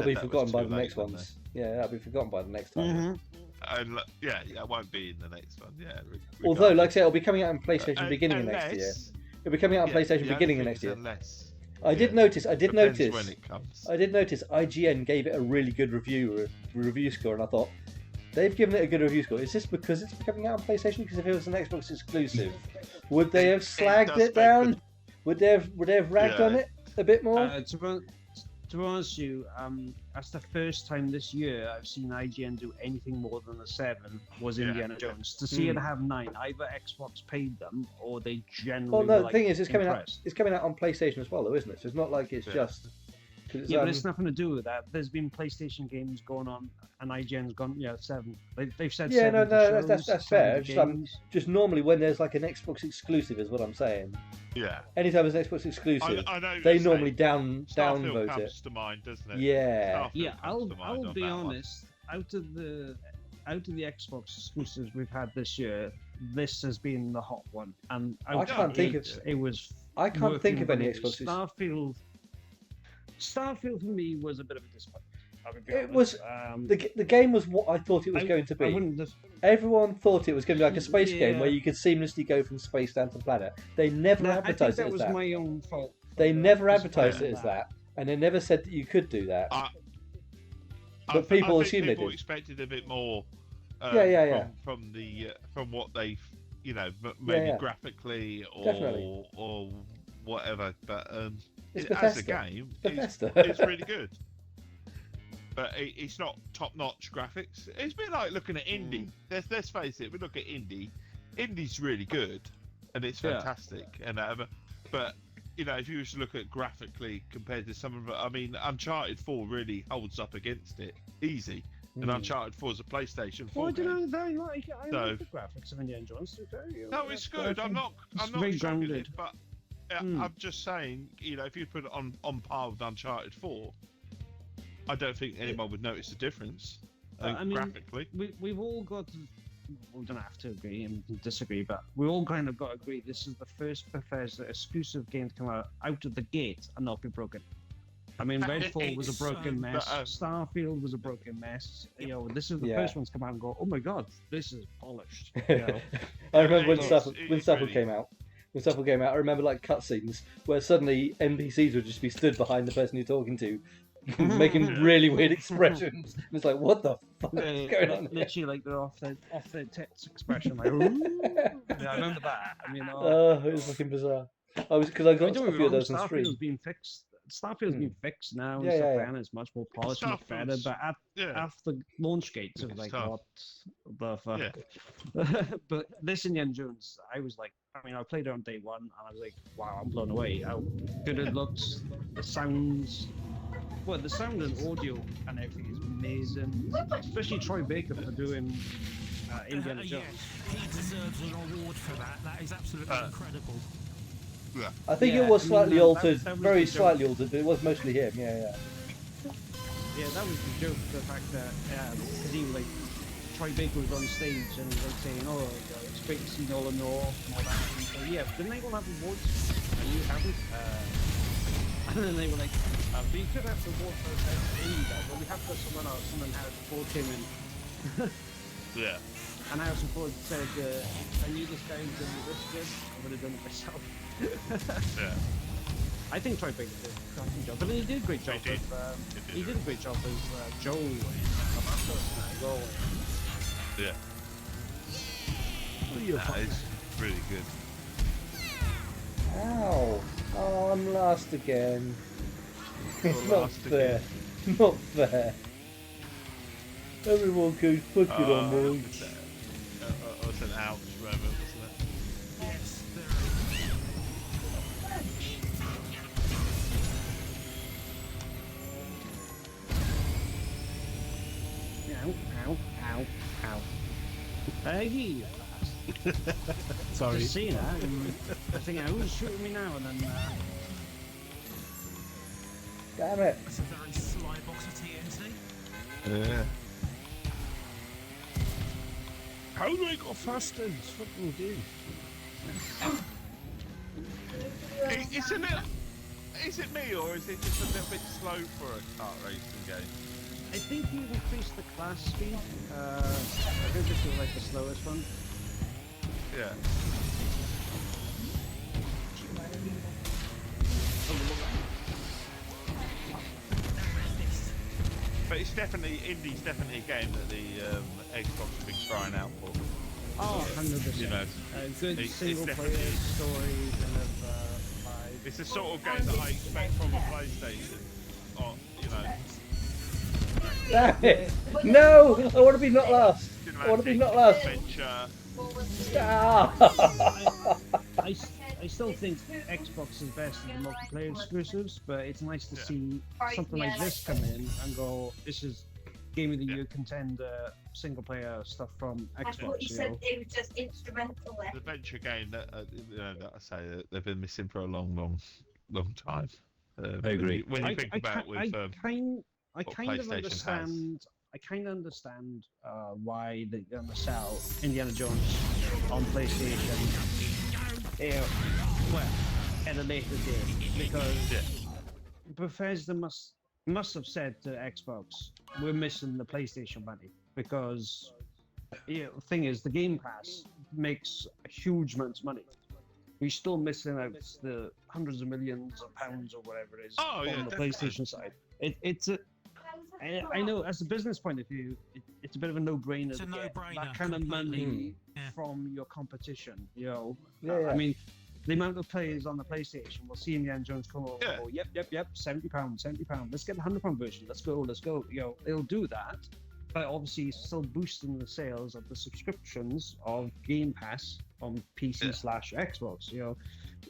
be forgotten by the next ones. Yeah, that'll be forgotten by the next time. And it won't be in the next one. Yeah. Although, like I say, it'll be coming out on PlayStation beginning of next year. It'll be coming out on PlayStation beginning of next year. I did notice when it comes. I did notice IGN gave it a really good review score, and I thought, they've given it a good review score. Is this because it's coming out on PlayStation? Because if it was an Xbox exclusive, would they have slagged it down? Would they have ragged on it a bit more? To be honest with you, that's the first time this year I've seen IGN do anything more than a 7 was Indiana Jones. To see it have 9, either Xbox paid them or they generally. Well, no, the thing is, it's coming out. It's coming out on PlayStation as well, though, isn't it? So it's not like it's just. But it's nothing to do with that. There's been PlayStation games going on, and IGN's gone, 7. They've said 7. No, that's fair. Just normally when there's like an Xbox exclusive, is what I'm saying. Yeah. Anytime there's an Xbox exclusive, I know they normally downvote it. Comes to mind, doesn't it? Yeah. I'll be honest. Out of the Xbox exclusives we've had this year, this has been the hot one, and I can't think of any Xbox exclusives. Starfield for me was a bit of a disappointment. It was the game was what I thought it was going to be. Everyone thought it was going to be like a space game where you could seamlessly go from space down to planet. They never advertised it as that. That was my own fault. They never advertised it as that, and they never said that you could do that. But people assumed they did. People expected a bit more. From what they, maybe graphically or whatever. But as a game, it's really good. But it's not top-notch graphics. It's a bit like looking at indie. Let's face it. We look at indie. Indie's really good, and it's fantastic. And but if you were to look at graphically compared to some of it, I mean, Uncharted 4 really holds up against it easy. And Uncharted 4 is a PlayStation 4. Well, I don't know. I like the graphics of Indiana Jones. No, it's good. I'm not shocking it, but I'm just saying, if you put it on par with Uncharted 4. I don't think anyone would notice the difference. Graphically, we've all got. We don't have to agree and disagree, but we all kind of got to agree. This is the first Bethesda exclusive game to come out of the gate and not be broken. I mean, Redfall was a broken mess. Starfield was a broken mess. This is the first one to come out and go, oh my god, this is polished. I remember when Starfield came out. When Starfield came out, I remember like cutscenes where suddenly NPCs would just be stood behind the person you're talking to. Making really weird expressions. It's like, what the fuck is going on? Literally, like they're off their tits expression. Like, I remember that. I mean, it was fucking bizarre. I got a few of those on stream. Starfield's been fixed now, and it's much more polished and better. But after launch gates, it was like, what the fuck? Yeah. But this Indiana Jones, I was like, I played it on day one, and I was like, wow, I'm blown away. How good it looks, the sounds. Well, the sound and audio and everything is amazing, especially Troy Baker for doing Indiana Jones. He deserves an award for that. That is absolutely incredible. Yeah. I think it was slightly altered, very slightly altered, but it was mostly him. Yeah, that was the joke. The fact that because he was like Troy Baker was on stage and he was like saying, "Oh, it's great to see Nolan North and all that." And so, didn't they all have awards? And you haven't. And then they were like, but you could have the award for indie guy, but we have got someone else. And then Harrison Ford came in. Yeah. And Harrison Ford said, I knew this guy was going to be this good, I would have done it myself. I think Troy Baker did a cracking job, but he did a great job. He did a great job as Joel as well. Yeah. It's really good. Ow! Oh, I'm last again. It's not fair. Not fair. Everyone goes fucking on me. It was an ouch moment, wasn't it? Yes, Ow. Hey! Sorry. Just seeing that, I think who's shooting me now and then. Damn it! That's a very sly box of TNT. Yeah. How do I go faster? It's fucking game. Is it me or is it just a little bit slow for a kart racing game? I think you increased the class speed. I think this is like the slowest one. Yeah. But Indie's definitely a game that the Xbox have been crying out for. Oh, 100%. Good single-player story kind of vibe. It's the sort of game that I expect from a PlayStation. Damn it! No! I want to be not last. I want to be not last. Adventure. I still think Xbox is best in the multiplayer exclusives, but it's nice to see something like this come in and go, this is Game of the Year contender, single player stuff from Xbox. I thought you said it was just instrumental. The adventure game that I say that they've been missing for a long time. I agree. When you think about it with I kind of understand why they're going to sell Indiana Jones on PlayStation. Well, at a later date, because Bethesda must have said to Xbox, we're missing the PlayStation money because the thing is, the Game Pass makes a huge amount of money. We're still missing out the hundreds of millions of pounds or whatever it is on the PlayStation side. I know, as a business point of view, it's a bit of a no-brainer to get that kind of money from your competition. I mean, the amount of players on the PlayStation will see Indiana Jones come over and go, yep, £70. Let's get the £100 version. Let's go. They'll do that, but obviously still boosting the sales of the subscriptions of Game Pass on PC/Xbox.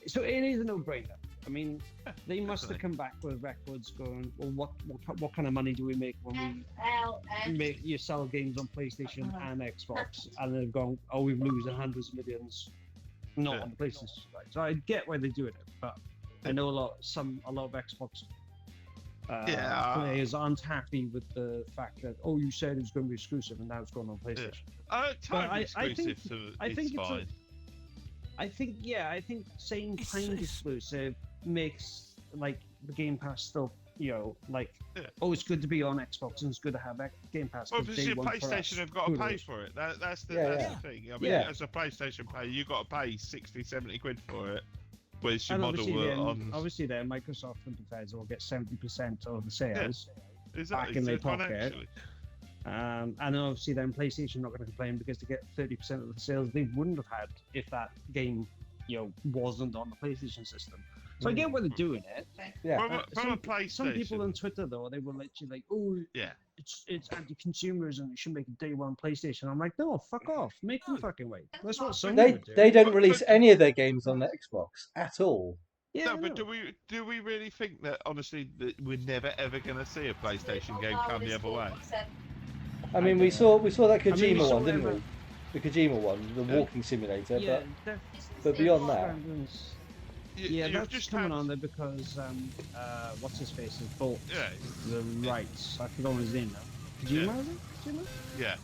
So it is a no-brainer. I mean, they must have come back with records going, well, what kind of money do we make when you sell games on PlayStation and Xbox? And they've gone, we're losing hundreds of millions, not on the PlayStation side. So I get why they're doing it, but I know a lot of Xbox players aren't happy with the fact that, you said it was going to be exclusive and now it's going on PlayStation. I think it's fine. I think saying kind exclusive makes like the Game Pass still, it's good to be on Xbox and it's good to have Game Pass. Obviously, PlayStation have got to pay for it. That's the thing. I mean, as a PlayStation player, you've got to pay 60, 70 quid for it. Whereas your obviously, then Microsoft and Bethesda will get 70% of the sales back in their pocket. And obviously then PlayStation not going to complain because they get 30% of the sales they wouldn't have had if that game, wasn't on the PlayStation system. So I get why they're doing it. Yeah. From a PlayStation. Some people on Twitter though, they will literally it's anti-consumers and you should make a day one PlayStation. I'm like, no, fuck off, make them fucking wait. That's what Sony would do. They don't release any of their games on the Xbox at all. Yeah, but do we really think that honestly that we're never ever going to see a PlayStation game come the other way? I mean, we saw that Kojima one, didn't we? The Kojima one, the walking simulator. But beyond that, that's just coming on there because what's his face has bought the rights. I forgot his name now. Kojima, is it? Kojima? Yeah.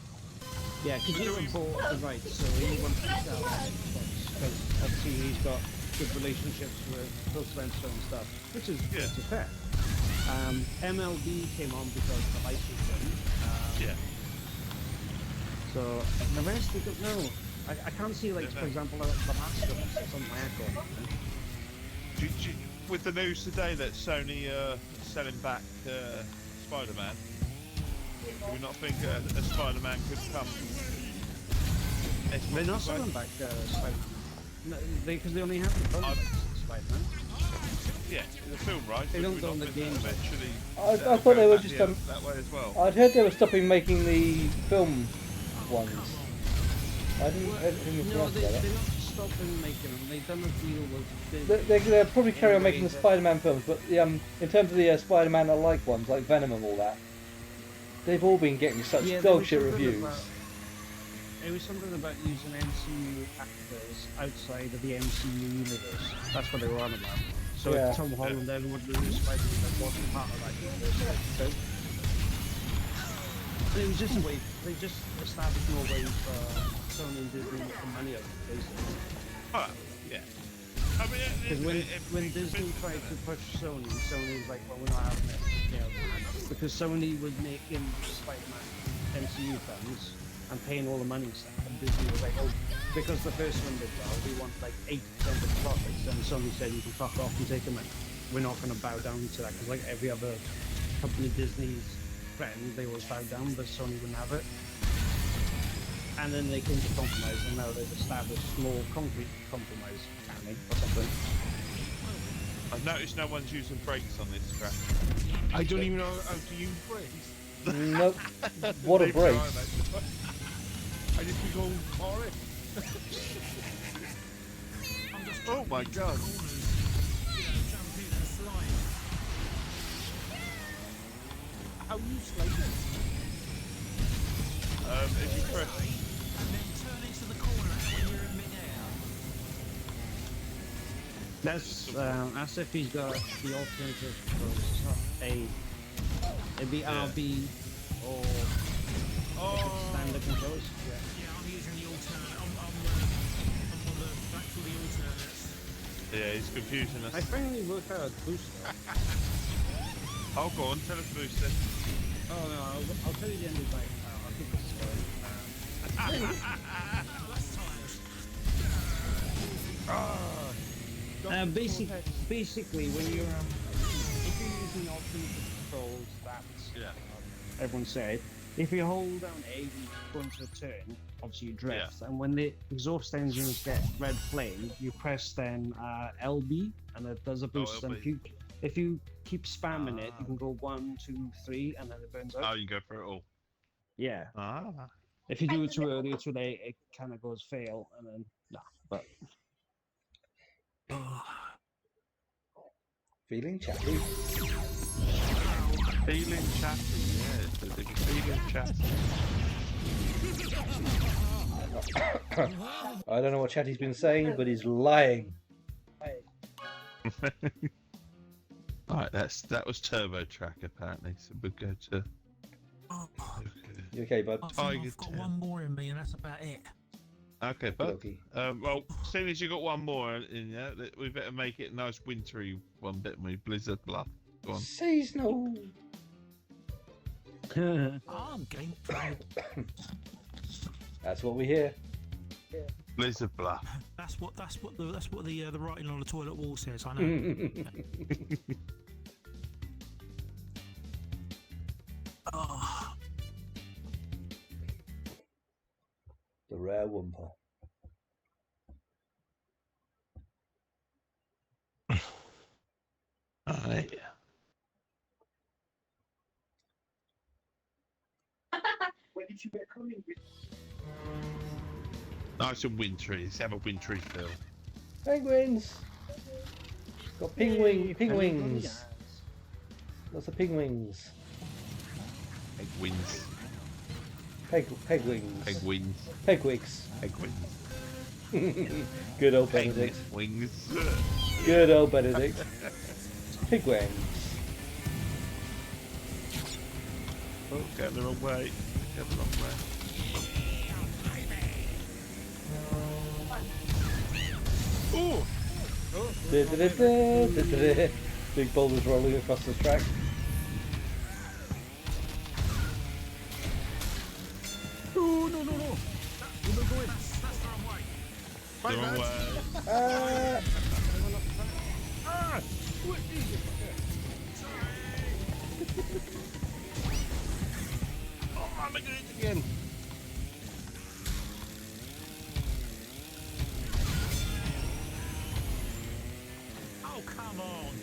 Yeah, Kojima bought the rights, so he wants to sell Xbox because obviously he's got good relationships with Phil Spencer and stuff, which is fair. MLB came on because of the licensing. So the rest we don't know. I can't see, like, for example, The Last of Us or something like that. With the news today that Sony selling back Spider-Man, do we not think a Spider-Man could come? They're not selling back Spider-Man. Because they only have the film rights to Spider-Man. Yeah, the film rights. They don't own the game. Eventually, I thought they were just that way as well. I'd heard they were stopping making the film ones. I didn't No, they're not stopping making them. They've done a deal with. They'll probably carry on making the Spider-Man films, but in terms of the Spider-Man alike ones, like Venom and all that, they've all been getting such dog shit reviews. It was something about using MCU actors outside of the MCU universe. That's what they were on about. So if Tom Holland ever wanted to do Spider-Man, that wasn't part of that universe. So it was just a way. They just established more ways for Sony and Disney to make the money out of it, basically. Yeah. Because when Disney tried to push Sony was like, well, we're not having it. Because Sony was making Spider-Man MCU films and paying all the money and stuff, and Disney was like, because the first one did well, we want like 80% of the profits, and Sony said you can fuck off and take the money. We're not going to bow down to that, because like every other company, Disney's friend, they always bowed down, but Sony wouldn't have it. And then they came to compromise, and now they've established more concrete compromise, or something. I've noticed no one's using brakes on this crap. I don't even know how to use brakes. Nope. What a break. I just be going for it. Oh my god. How you slide it? If you press... And then turn into the corner when you're in mid-air. That's if he's got the alternative controls. It'd be RB or standard controls. Yeah, I'm using the alternate. I'm on the back to the alternates. Yeah, he's confusing us. I finally worked out a booster. Oh, go on, tell us, Booster. Oh no, I'll tell you the end of the night. I'll keep this story. Basically, when you're if you're using alternative controls, that's everyone said. If you hold down A, you go into a turn. Obviously, you drift, and when the exhaust engines get red flame, you press then LB, and it does a boost. And if you keep spamming it, you can go 1, 2, 3, and then it burns out. Oh, you go for it all. Yeah. Ah. If you do it too early or too late, it kind of goes fail, and then but. Feeling chatty. Feeling chatty, yeah. Feeling chatty. I don't know what Chatty's been saying, but he's lying. Right, that was Turbo Track apparently. So we'll go to. You okay, bud? I've got one more in me, and that's about it. Okay, bud. Well, seeing as you got one more in there, we better make it a nice wintry one bit. We Blizzard Bluff. Go on. Seasonal. I'm game proud. That's what we hear. Blizzard Bluff. That's what the writing on the toilet wall says. I know. Oh. The rare Wumpa. Alright. When did you get coming? Nice and wintry. Let's have a wintry feel. Penguins. Got penguins. Lots of penguins. Penguins. Pegwings. Penguins. Pegwigs. Penguins. Good old Benedict. Wings. Good old Benedict. Pigwings. Oh, going the wrong way. Going the wrong way. Oh! Big boulders rolling across the track. No! You're not going. That's the wrong way. The wrong way. Oh, I'm doing it again. Oh, come on.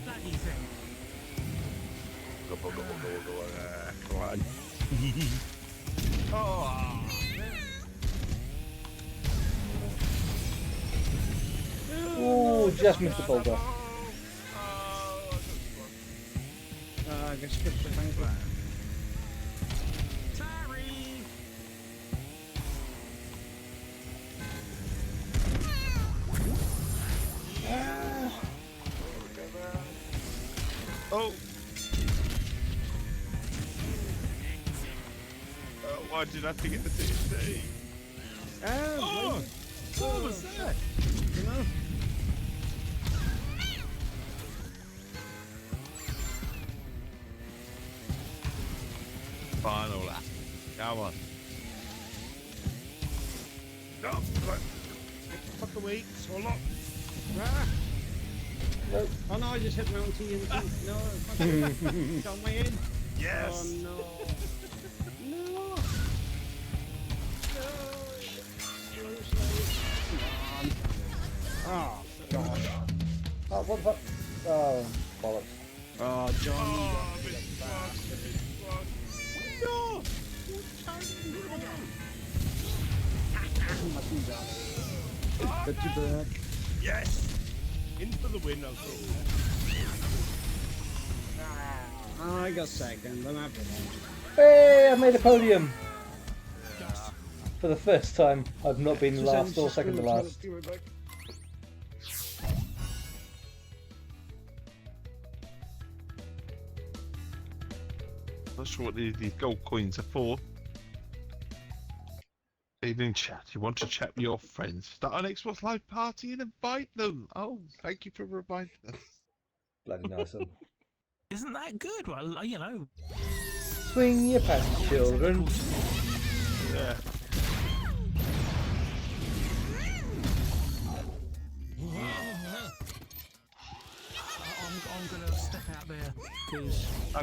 Bloody thing. Go on. Oh! Oh, just missed the boulder. I guess skip the bank. Sorry. Oh! Why did I have to get the TNT? Oh! What was that? You know? Final lap. Come on. No, fuck away, so long. Ah. Nope. Oh no, I just hit my own TNT. No, fucking got my head. Yes. Oh no. No. Oh god. Oh, what the fuck? Oh, bollocks. Oh, John. Oh, you Mr. bastard. No! Got you back. Yes. In for the win, I'll say. Oh, I got second. I'm happy then. Hey, I made a podium. For the first time, I've not been last or second to last. Not sure what these gold coins are for. Evening chat. You want to chat with your friends? Start an Xbox Live party and invite them. Oh, thank you for reminding us. Bloody nice one. Isn't that good? Well, you know. Swing your pants, children. Yeah. I'm going to step out there because I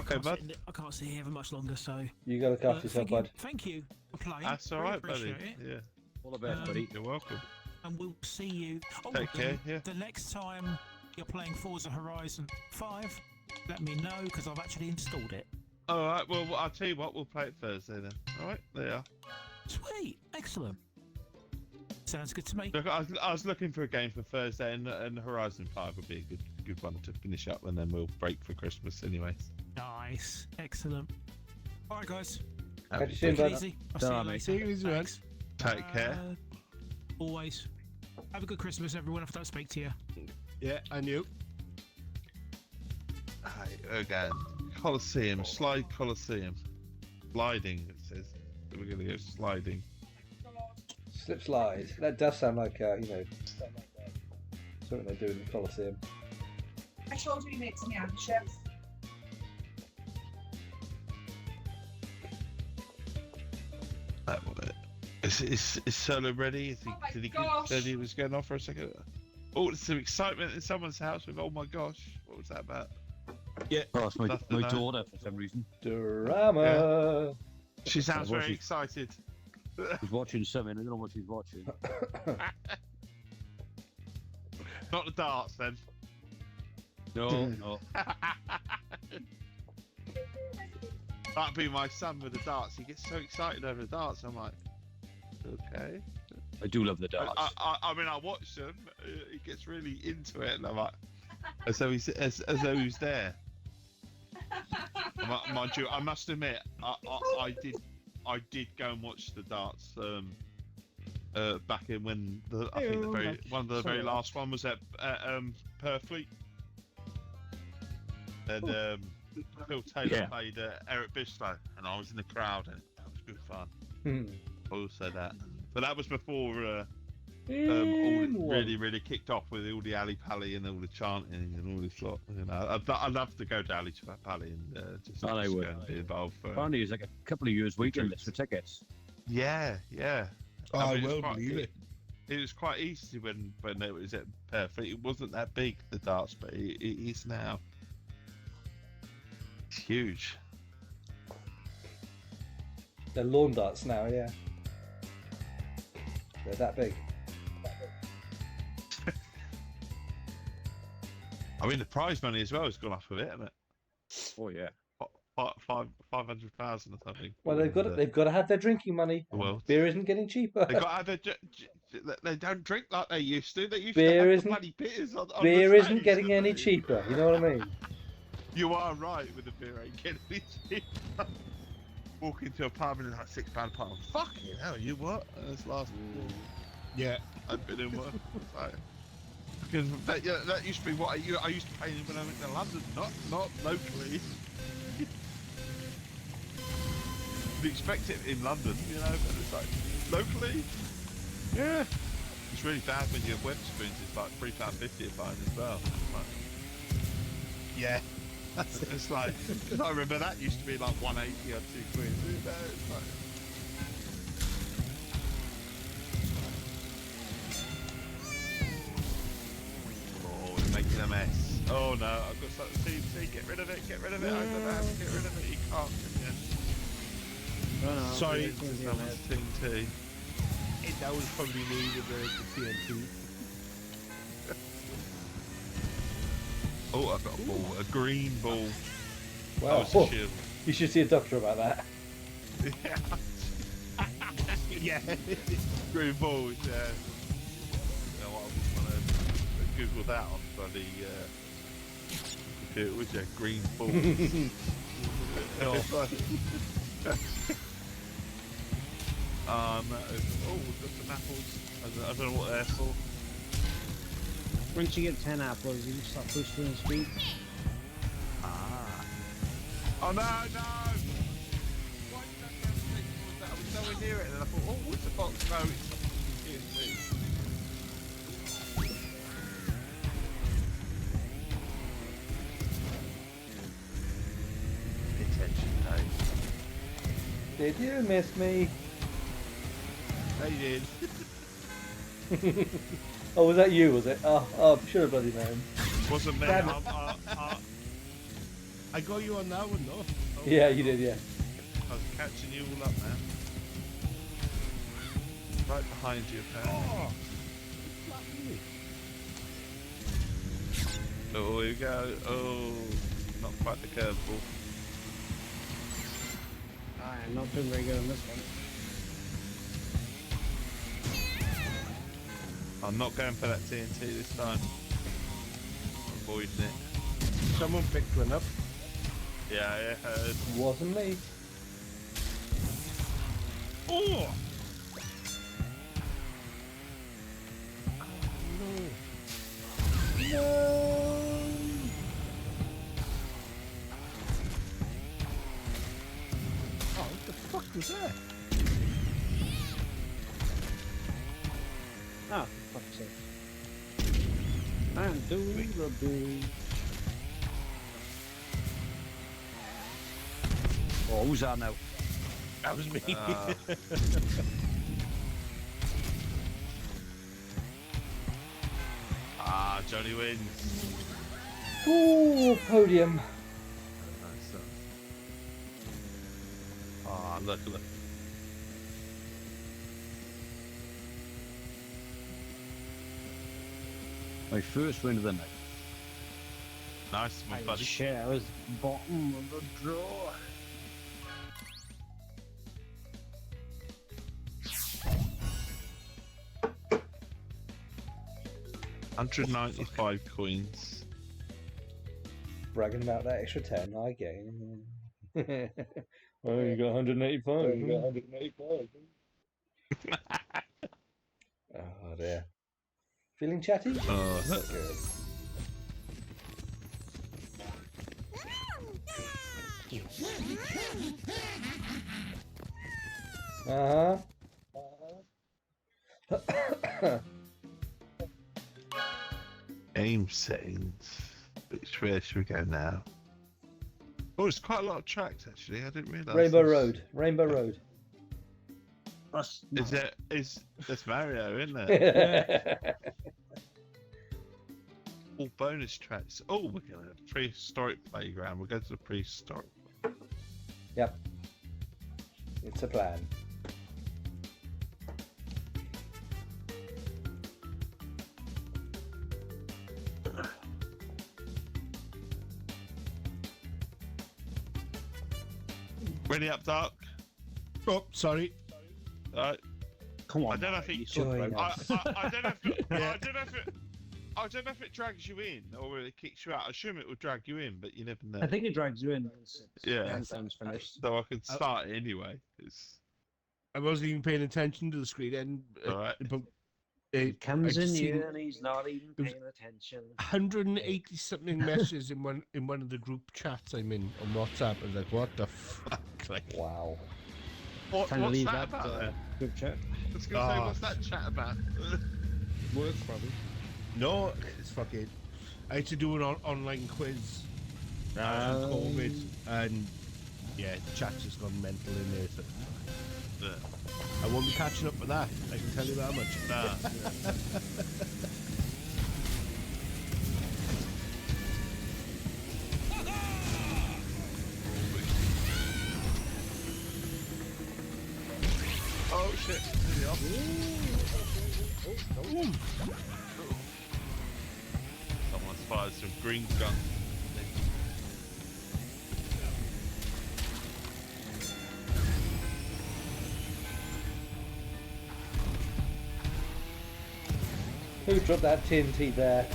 can't sit here for much longer. So you got to look after yourself, bud. Thank you for playing. That's all right, buddy. It. Yeah. All the best, buddy. You're welcome. And we'll see you. Take care. Yeah. The next time you're playing Forza Horizon 5, let me know because I've actually installed it. All right. Well, I'll tell you what. We'll play it Thursday then. All right. There you are. Sweet. Excellent. Sounds good to me. Look, I was looking for a game for Thursday, and Horizon 5 would be a good one to finish up, and then we'll break for Christmas anyway. Nice. Excellent. All right, guys. Catch you soon, bud. Easy. I'll see you later. Take care. Always. Have a good Christmas, everyone, if I don't speak to you. Yeah, and you. Hi, again. Colosseum. Slide Colosseum. Sliding, it says. So we're going to go sliding. Slip slide. That does sound like, something they do in the Colosseum. I showed you mix me out, chef. Is Solo ready? Did he said he was going off for a second? Oh, there's some excitement in someone's house with, oh my gosh, what was that about? Yeah, oh, it's my daughter for some reason. Drama. Yeah. She sounds very excited. She's watching something, I don't know what she's watching. Not the darts then. No. That'd be my son with the darts. He gets so excited over the darts. I'm like, okay. I do love the darts. I mean, I watch them. He gets really into it, and I'm like, as though he's there. Mind you, I must admit, I did go and watch the darts back in when I think one of the very last one was at Purfleet. And Phil Taylor played Eric Bishlow, and I was in the crowd, and that was good fun. I will say that. But that was before all it really kicked off with all the Ali Pally and all the chanting and all this lot. You know, I'd love to go to Ali Pally and just go and be involved. Apparently, it's like a couple of years waiting list for tickets. Yeah. I will believe it. It was quite easy when it was at Purfleet. It wasn't that big, the darts, but it is now. It's huge. They're lawn darts now, yeah. They're that big. I mean, the prize money as well has gone up a bit, hasn't it? Oh yeah. 500,000 or something. Well, they've got to have their drinking money. Well, beer isn't getting cheaper. They got to have they don't drink like they used to. They used beer to have isn't bloody beers on beer the isn't stage, getting any cheaper. You know what I mean? You are right with the beer ain't getting any cheaper. Walk into a pub and it's like £6 a pub. Fucking hell, you what? That's last. Yeah. I've been in one. Because that used to be what I used to pay when I went to London, not locally. You'd expect it in London, you know, but it's like locally. Yeah. It's really bad when your Wetherspoons is like £3.50 a pint as well. Like, yeah. It's like, I remember that used to be like 180 or £2. It's like, oh, it's making a mess. Oh no, I've got something to get rid of it, get rid of it, I don't know how to get rid of it, you can't, can you? No, sorry. Someone's TNT. That was probably me with the TNT. Oh, I've got a ball, a green ball. Wow. Oh, shield. You should see a doctor about that. Yeah. Green balls, yeah. You know what, I was trying to Google that on bloody computer, would you? Green balls. Oh, we've got some apples. I don't know what they're for. Once you get 10 apples, you start pushing the speed. Ah. Oh no! Why did I was nowhere near it, and I thought, oh, what's the box? No, it's TNT. Did you miss me? I did. Oh, was that you? Was it? Oh, should have bloody known. Wasn't me. I got you on that one, though. Oh, Yeah, you did. Yeah. I was catching you all up, man. Right behind you, apparently. Oh, here we go. Oh, not quite the curveball. I'm not doing very good on this one. I'm not going for that TNT this time. I'm avoiding it. Someone picked one up. Yeah, I heard. Wasn't me. Oh! No. Oh, what the fuck was that? Ah, for fuck's sake. I'm doing rugby. Oh, who's that now? That was me. Johnny wins. Ooh, podium. Look. My first win of the night. Nice, my buddy. Shit, I was bottom of the draw. $195 coins. Bragging about that extra 10 I gain. Oh, you got 185. Oh dear. Feeling chatty? Oh, That's good. Aim settings. Where should we go now? Oh, it's quite a lot of tracks actually. I didn't realise. Rainbow Road. It's Mario, isn't it? All bonus tracks. Oh, we're going to prehistoric playground. We'll go to the prehistoric. Yep. It's a plan. Ready up, Dark? Oh, sorry. Come on. I don't know if it. Join I us. don't know if it. I don't know if it drags you in or it kicks you out. I assume it will drag you in, but you never know. I think it drags you in. Yeah. Time's finished. So I can start it anyway. I wasn't even paying attention to the screen then. Alright. He comes I'd in seen- here and he's not even paying attention. 180 something messages in one of the group chats I'm in on WhatsApp. I was like, what the fuck? Like, Wow. What's Kind of leave that that about then? group chat. I was going to say, what's that chat about? Work probably. no, it's fucking. I had to do an online quiz on COVID, and yeah, the chat's just gone mental in there. So I won't be catching up with that. I can tell you that much. Nah. Oh shit. Someone's fired some green gun. Who dropped that TNT there?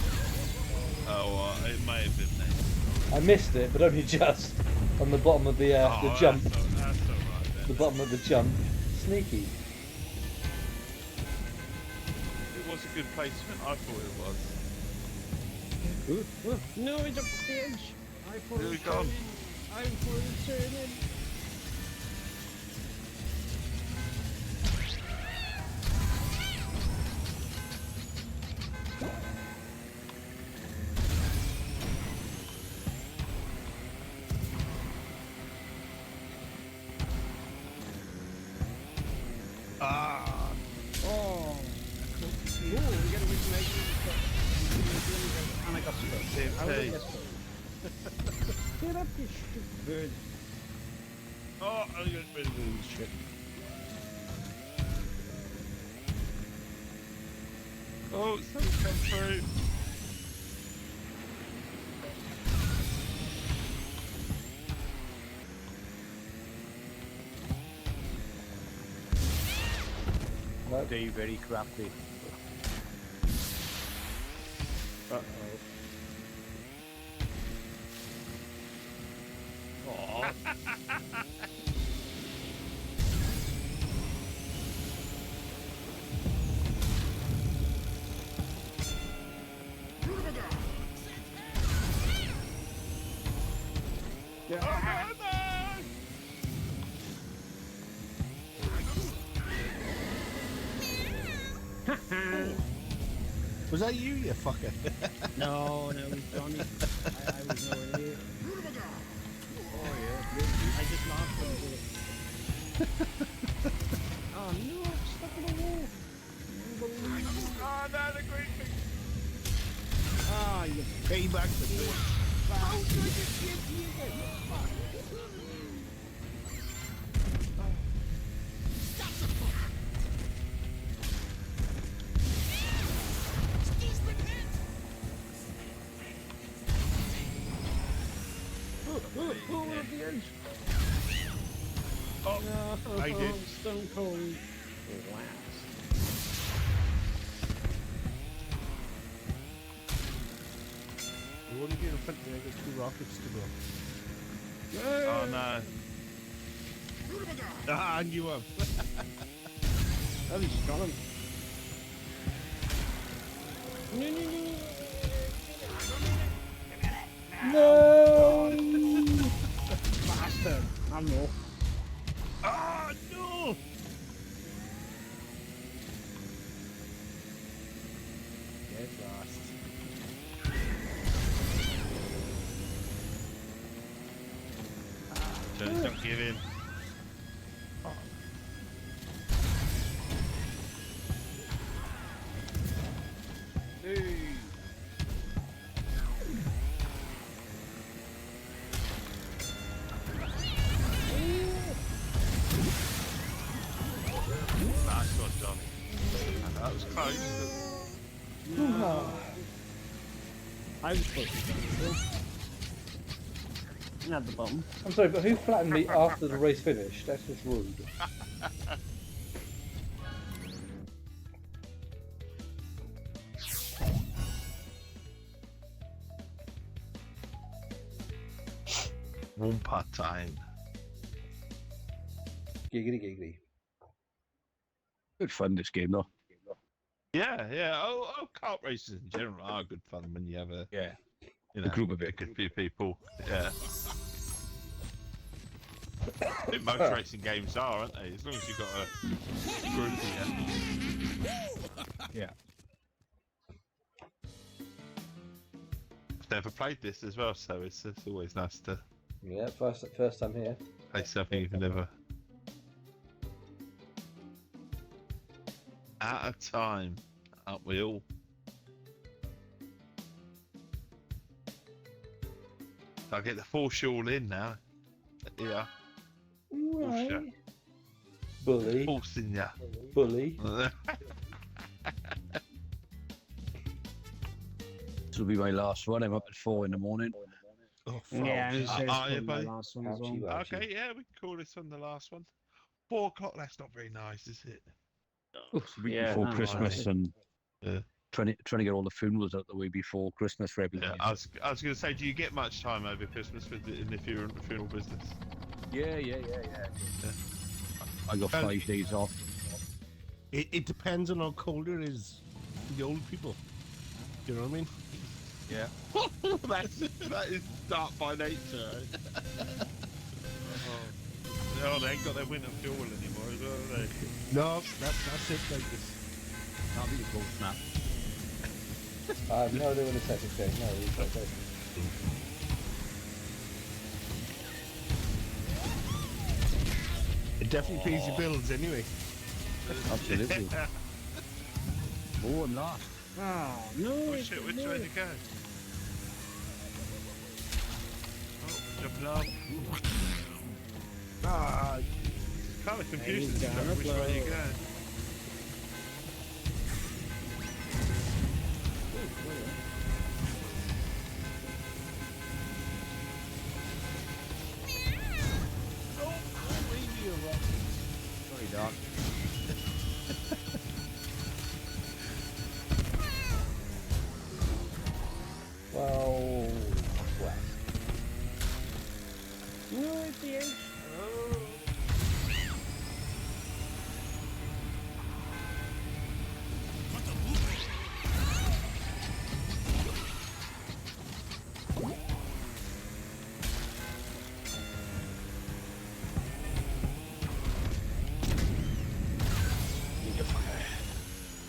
Oh, it may have been there. I missed it, but only just on the bottom of the jump. That's all right then. The bottom of the jump. Sneaky. It was a good placement. I thought it was. No, he's up the stage. I thought Here we it go. turning. I thought it turning. TNT. Get up, you stupid bird. Oh, I'm getting rid of this shit. Oh, something's come through. Nope. They very crafty. Uh-oh. Aww. Was that you fucker? No, it was Johnny. I was nowhere near. Oh yeah, I just laughed when he did it. Oh no, I'm stuck in a wall. Oh, no, the green thing. Ah, you Payback for this. How did I get TNT again? Fuck. Oh, at the edge. Oh, No, I did. Stone cold. Wow. You want to get in front of me? I got 2 rockets to go. Oh, no. Ah, and you have. At least you got him. No! Bastard. I'm no. Ah, no! Get lost. Just don't give in. Hey! Nice one, Johnny. That was close. I was supposed to go. At the bottom. I'm sorry, but who flattened me after the race finished? That's just rude. Wumpa time. Giggity giggity. Good fun, this game, though. Yeah, yeah. Oh, kart races in general are good fun when you have a group of a good few people. Yeah. I think most racing games are, aren't they? As long as you've got a group of you. Yeah. I've never played this as well, so it's always nice to Yeah, first time here. play something you've never. Out of time, aren't we all? I get the force you all in now. Yeah. Right. Bully. Forcing ya. Bully. This will be my last one. I'm up at 4 in the morning. Oh, yeah, yeah, buddy. last one as well. Ouchie. Okay, yeah, we can call this one the last one. 4 o'clock, that's not very nice, is it? Before Christmas and Yeah. trying to get all the funerals out the way before Christmas for everything. Yeah, I was going to say, do you get much time over Christmas with if you're in the funeral business? Yeah. I got 5 days off. It depends on how cold it is for the old people. You know what I mean? Yeah. that is dark by nature. Oh, they ain't got their winter fuel anymore, as well, have they? No, that's it. Like this. Can't be the cold snap. I have no idea when the second game. No, it's okay. It definitely pays your bills anyway. Absolutely. More and last. Oh, no. Oh shit, which way to go? Jumping off. Kind of confusing. Which way you going? Sorry, Doc. Well, west. It's the end.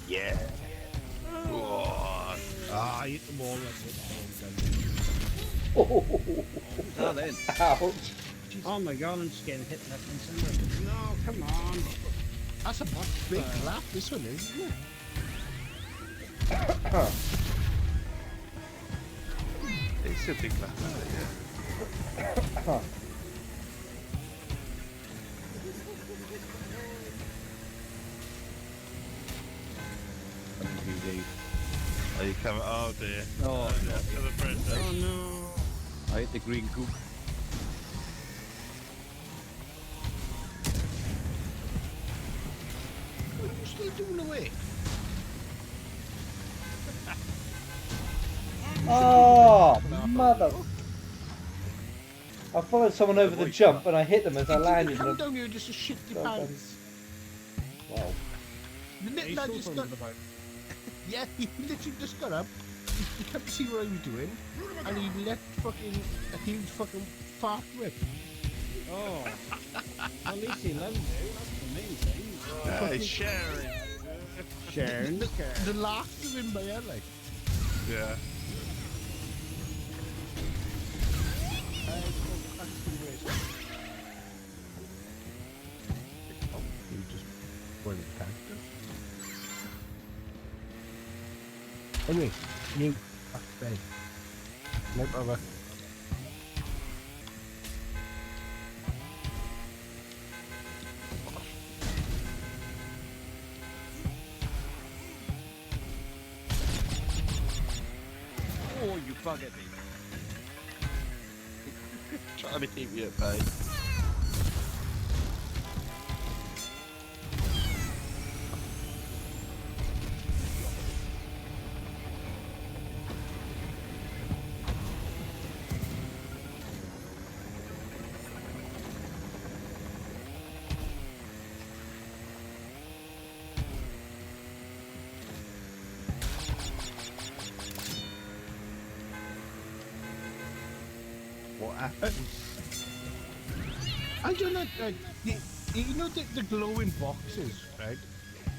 Yeah. I hit them all. Oh, then. Ouch. Oh my god, I'm just getting hit left and center. No, come on. That's a big lap, this one is, isn't it? It's a big lap, isn't it? Yeah. Are you coming? Oh dear. Oh, yeah. To the friend. Oh no. I hit the green coop. What are you still doing away? Oh, mother! I followed someone over the jump and I hit them as I landed. Come down here just to shit your pants. Wow. The little lad just got... Yeah, he literally just got up. He couldn't see what I was doing, and he let fucking a huge fucking fart rip. Oh. At least he loves you. That's the main thing. Hey, sharing. Sharon. The last of him by her, like. Yeah. You just point the cactus. Anyway, you back to bed. Night, brother. Oh, you buggered me. Trying to keep you at bay. What happened? I don't know. You know the glowing boxes, right?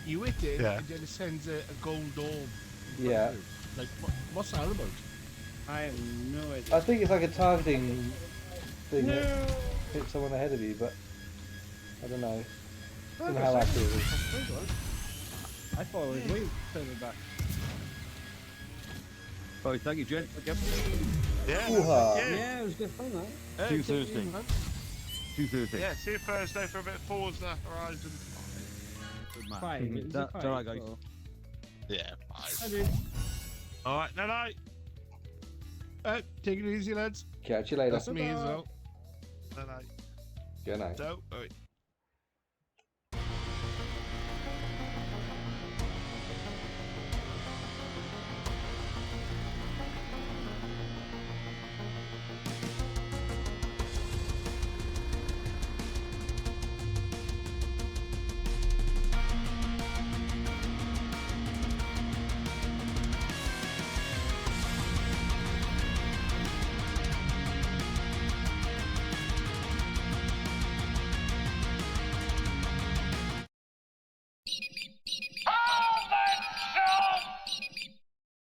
You hit it, Yeah. and then it sends a gold orb. Yeah. Like, what's that about? I have no I idea. think it's like a targeting thing that hits someone ahead of you, but I don't know. I don't know how accurate it is. I thought it was way further back. Oh, thank you, Jen. Yep. Yeah. Ooh-ha. Yeah, it was good fun, that. See you Thursday. 2:30. Yeah, see you Thursday for a bit of Forza Horizon. Good man. 5. Is it That's 5? alright, guys. Or- Yeah, I fine. do. Alright, night. Take it easy, lads. Catch you later. That's me as well. Night. Good night. So,